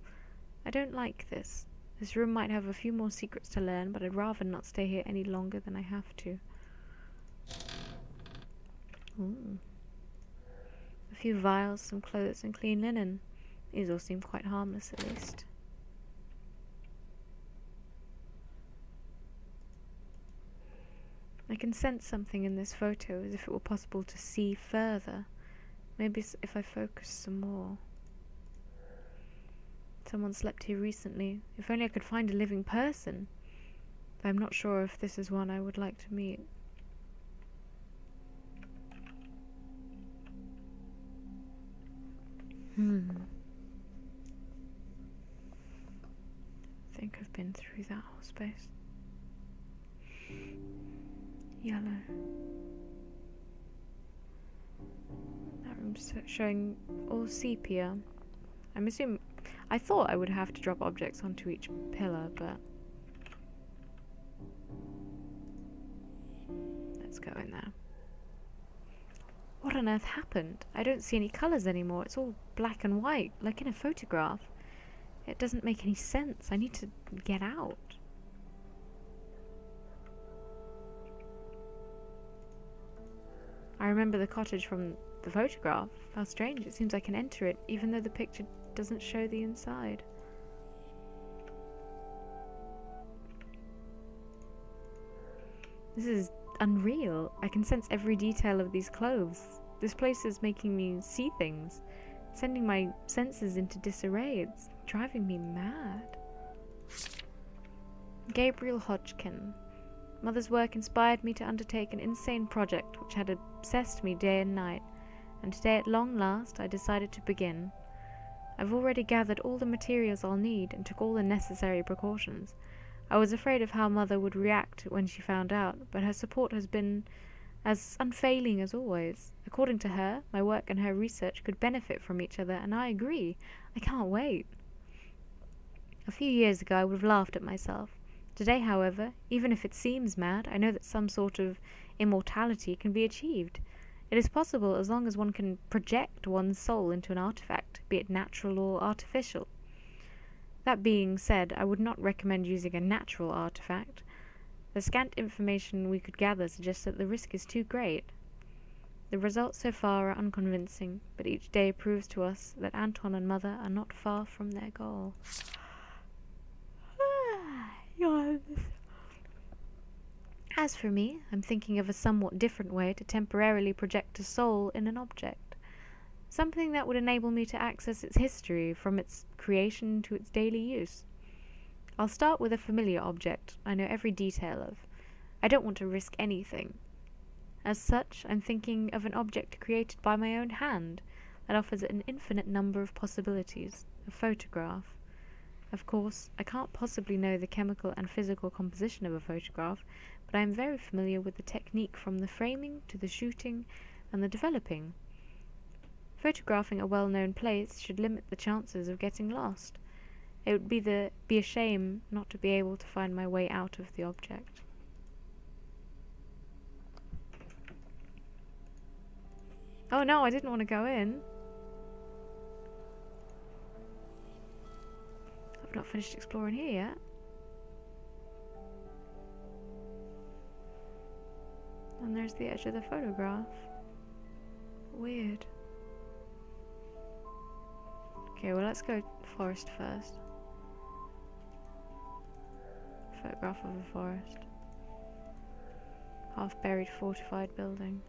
I don't like this. This room might have a few more secrets to learn, but I'd rather not stay here any longer than I have to. Ooh. A few vials, some clothes, and clean linen. These all seem quite harmless, at least. I can sense something in this photo, as if it were possible to see further. Maybe if I focus some more. Someone slept here recently. If only I could find a living person. Though I'm not sure if this is one I would like to meet. I think I've been through that whole space. Yellow. That room's showing all sepia. I'm assuming... I thought I would have to drop objects onto each pillar, but... Let's go in there. What on earth happened? I don't see any colours anymore. It's all black and white, like in a photograph. It doesn't make any sense. I need to get out. I remember the cottage from the photograph. How strange. It seems I can enter it, even though the picture doesn't show the inside. This is unreal. I can sense every detail of these clothes. This place is making me see things, sending my senses into disarray. It's driving me mad. Gabriel Hodgkin. Mother's work inspired me to undertake an insane project which had obsessed me day and night, and today at long last I decided to begin. I've already gathered all the materials I'll need and took all the necessary precautions. I was afraid of how Mother would react when she found out, but her support has been as unfailing as always. According to her, my work and her research could benefit from each other, and I agree. I can't wait. A few years ago I would have laughed at myself. Today, however, even if it seems mad, I know that some sort of immortality can be achieved. It is possible as long as one can project one's soul into an artifact, be it natural or artificial. That being said, I would not recommend using a natural artifact. The scant information we could gather suggests that the risk is too great. The results so far are unconvincing, but each day proves to us that Anton and Mother are not far from their goal. As for me, I'm thinking of a somewhat different way to temporarily project a soul in an object. Something that would enable me to access its history from its creation to its daily use. I'll start with a familiar object I know every detail of. I don't want to risk anything. As such, I'm thinking of an object created by my own hand that offers an infinite number of possibilities, a photograph. Of course, I can't possibly know the chemical and physical composition of a photograph, but I am very familiar with the technique from the framing to the shooting and the developing. Photographing a well-known place should limit the chances of getting lost. It would be a shame not to be able to find my way out of the object. Oh no, I didn't want to go in. I've not finished exploring here yet. And there's the edge of the photograph. Weird. Okay, well let's go forest first. Photograph of a forest. Half-buried fortified building.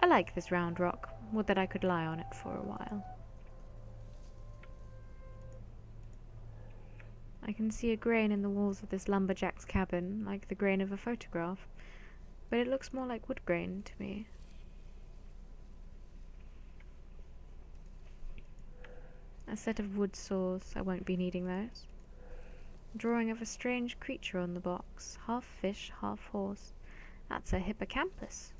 I like this round rock. Would that I could lie on it for a while. I can see a grain in the walls of this lumberjack's cabin, like the grain of a photograph, but it looks more like wood grain to me. A set of wood saws, I won't be needing those. A drawing of a strange creature on the box, half fish, half horse. That's a hippocampus.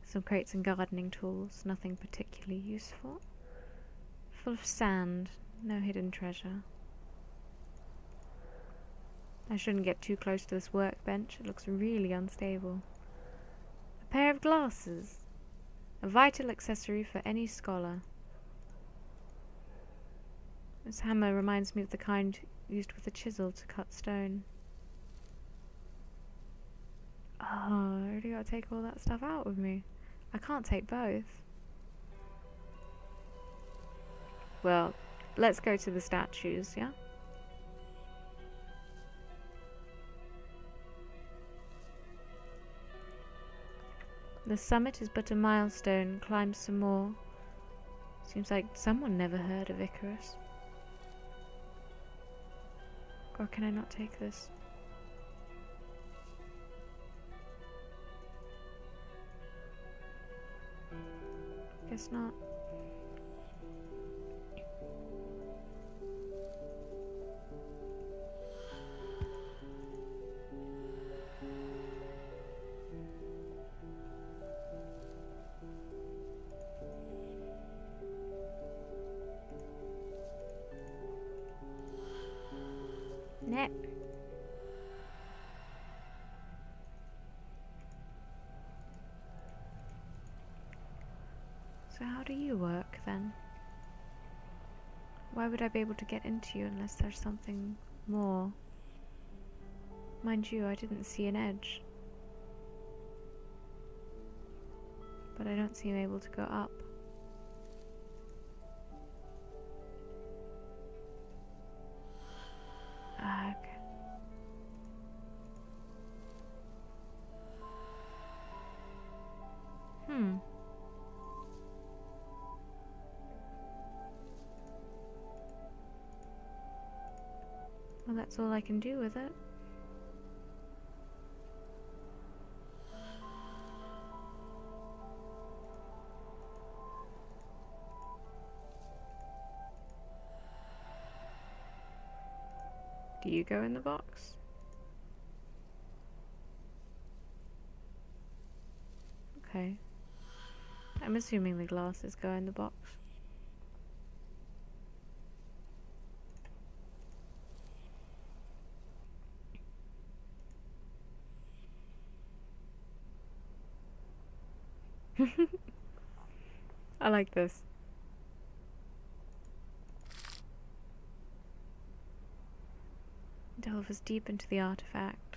Some crates and gardening tools, nothing particularly useful. Full of sand, no hidden treasure. I shouldn't get too close to this workbench, it looks really unstable. A pair of glasses, a vital accessory for any scholar. This hammer reminds me of the kind used with a chisel to cut stone. Oh, I really gotta take all that stuff out with me. I can't take both. Well, let's go to the statues, yeah? The summit is but a milestone, climb some more. Seems like someone never heard of Icarus. Or can I not take this? Guess not. Net. So how do you work then? Why would I be able to get into you unless there's something more? Mind you, I didn't see an edge. But I don't seem able to go up. Okay. Well, that's all I can do with it. Do you go in the box? Okay. I'm assuming the glasses go in the box. I like this. Delve us deep into the artifact.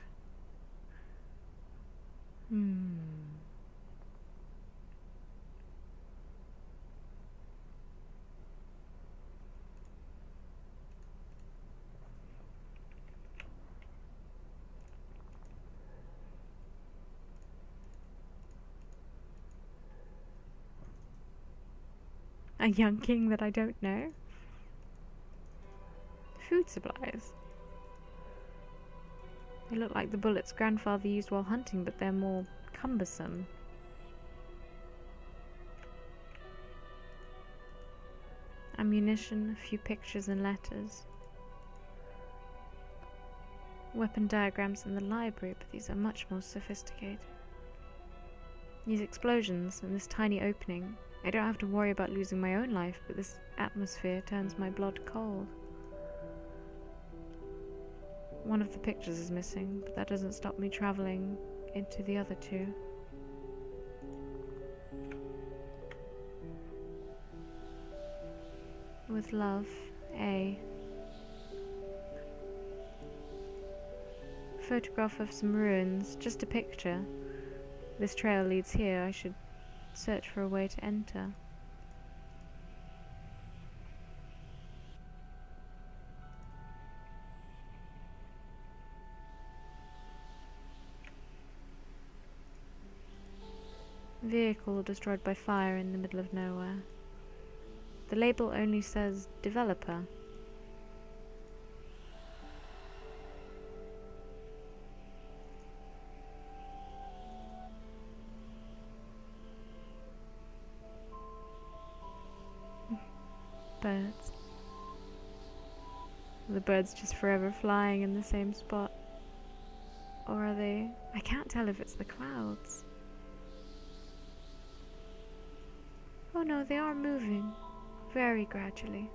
A young king that I don't know? Food supplies. They look like the bullets grandfather used while hunting, but they're more cumbersome. Ammunition, a few pictures and letters. Weapon diagrams in the library, but these are much more sophisticated. These explosions and this tiny opening. I don't have to worry about losing my own life, but this atmosphere turns my blood cold. One of the pictures is missing, but that doesn't stop me traveling into the other two. With love, A. Photograph of some ruins, just a picture. This trail leads here. I should search for a way to enter. Vehicle destroyed by fire in the middle of nowhere. The label only says developer. Birds. Are the birds just forever flying in the same spot? Or are they... I can't tell if it's the clouds. Oh no, they are moving. Very gradually.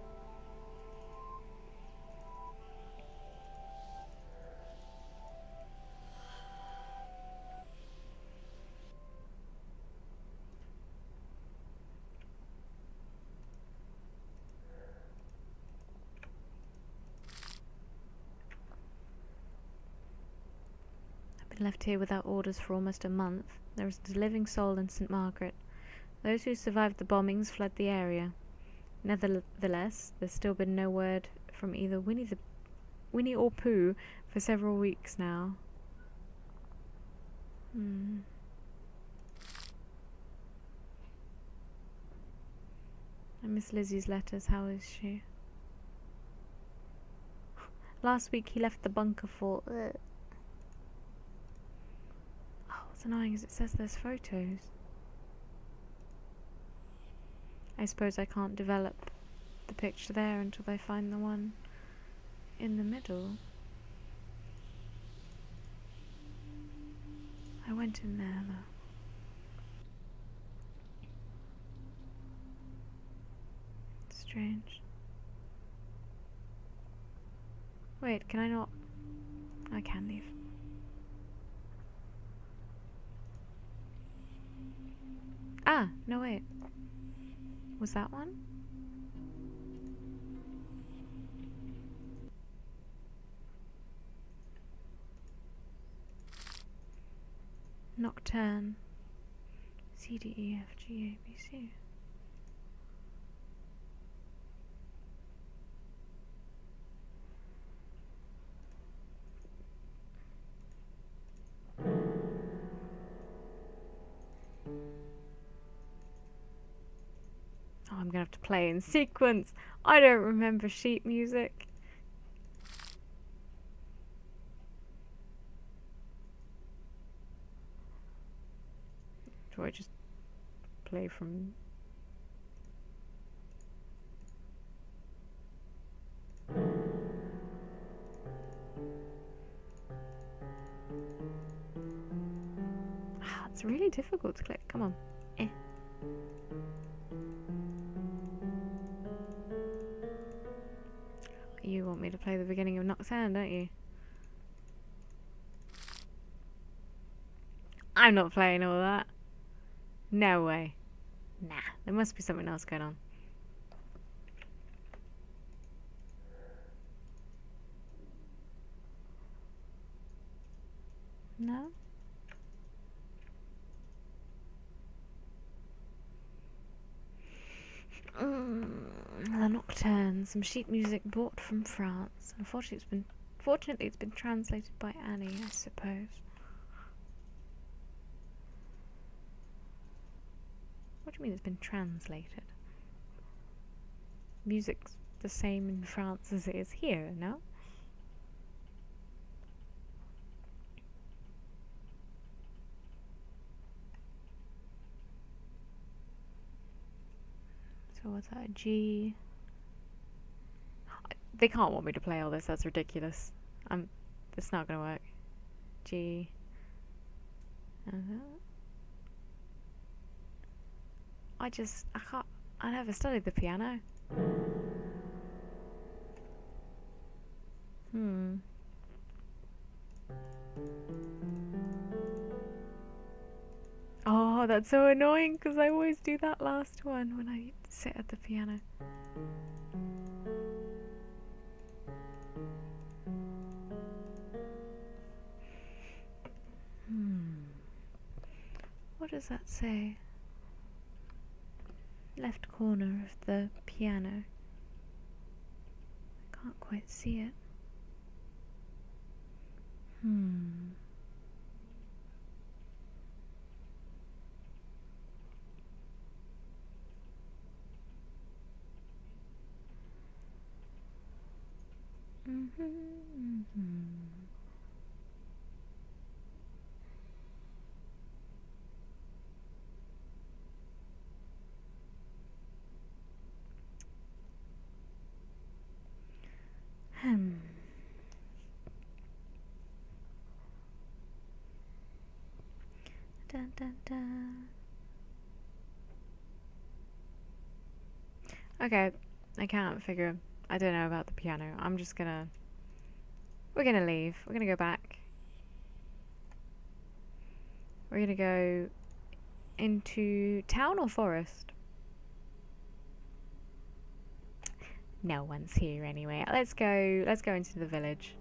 I've been left here without orders for almost a month. There isn't a living soul in St. Margaret. Those who survived the bombings fled the area. Nevertheless, there's still been no word from either Winnie or Pooh for several weeks now. I miss Lizzie's letters. How is she? Last week he left the bunker for... Oh, what's annoying is it says there's photos. I suppose I can't develop the picture there until I find the one in the middle. I went in there though. Strange. Wait, can I not? I can leave. Ah, no wait. Was that one? Nocturne. C, D, E, F, G, A, B, C. Oh, I'm gonna have to play in sequence. I don't remember sheet music. Do I just play from... It's really difficult to click. Come on. You want me to play the beginning of Nocturne, don't you? I'm not playing all that. No way. Nah, there must be something else going on. No? The Nocturne, some sheet music bought from France. Fortunately, it's been translated by Annie, I suppose. What do you mean it's been translated? music's the same in France as it is here, no? So what's that? G. They can't want me to play all this. That's ridiculous. It's not gonna work. G. I can't. I never studied the piano. Oh, that's so annoying because I always do that last one when I sit at the piano. What does that say? Left corner of the piano. I can't quite see it. Dun, dun, dun. Okay, I can't figure. I don't know about the piano. We're gonna leave. We're gonna go back. We're gonna go into town or forest? No one's here anyway. Let's go into the village.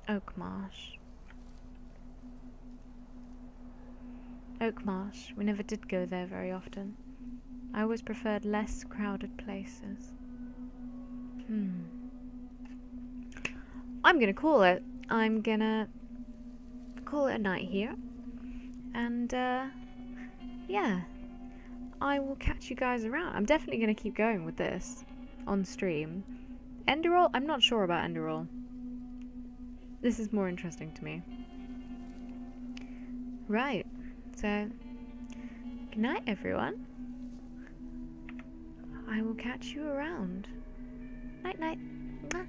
Oak Marsh. Oak Marsh. We never did go there very often. I always preferred less crowded places. I'm gonna call it. I'm gonna call it a night here. And, yeah. I will catch you guys around. I'm definitely gonna keep going with this on stream. Enderroll? I'm not sure about Enderroll. This is more interesting to me. Right. So, good night, everyone. I will catch you around. Night, night. Mwah.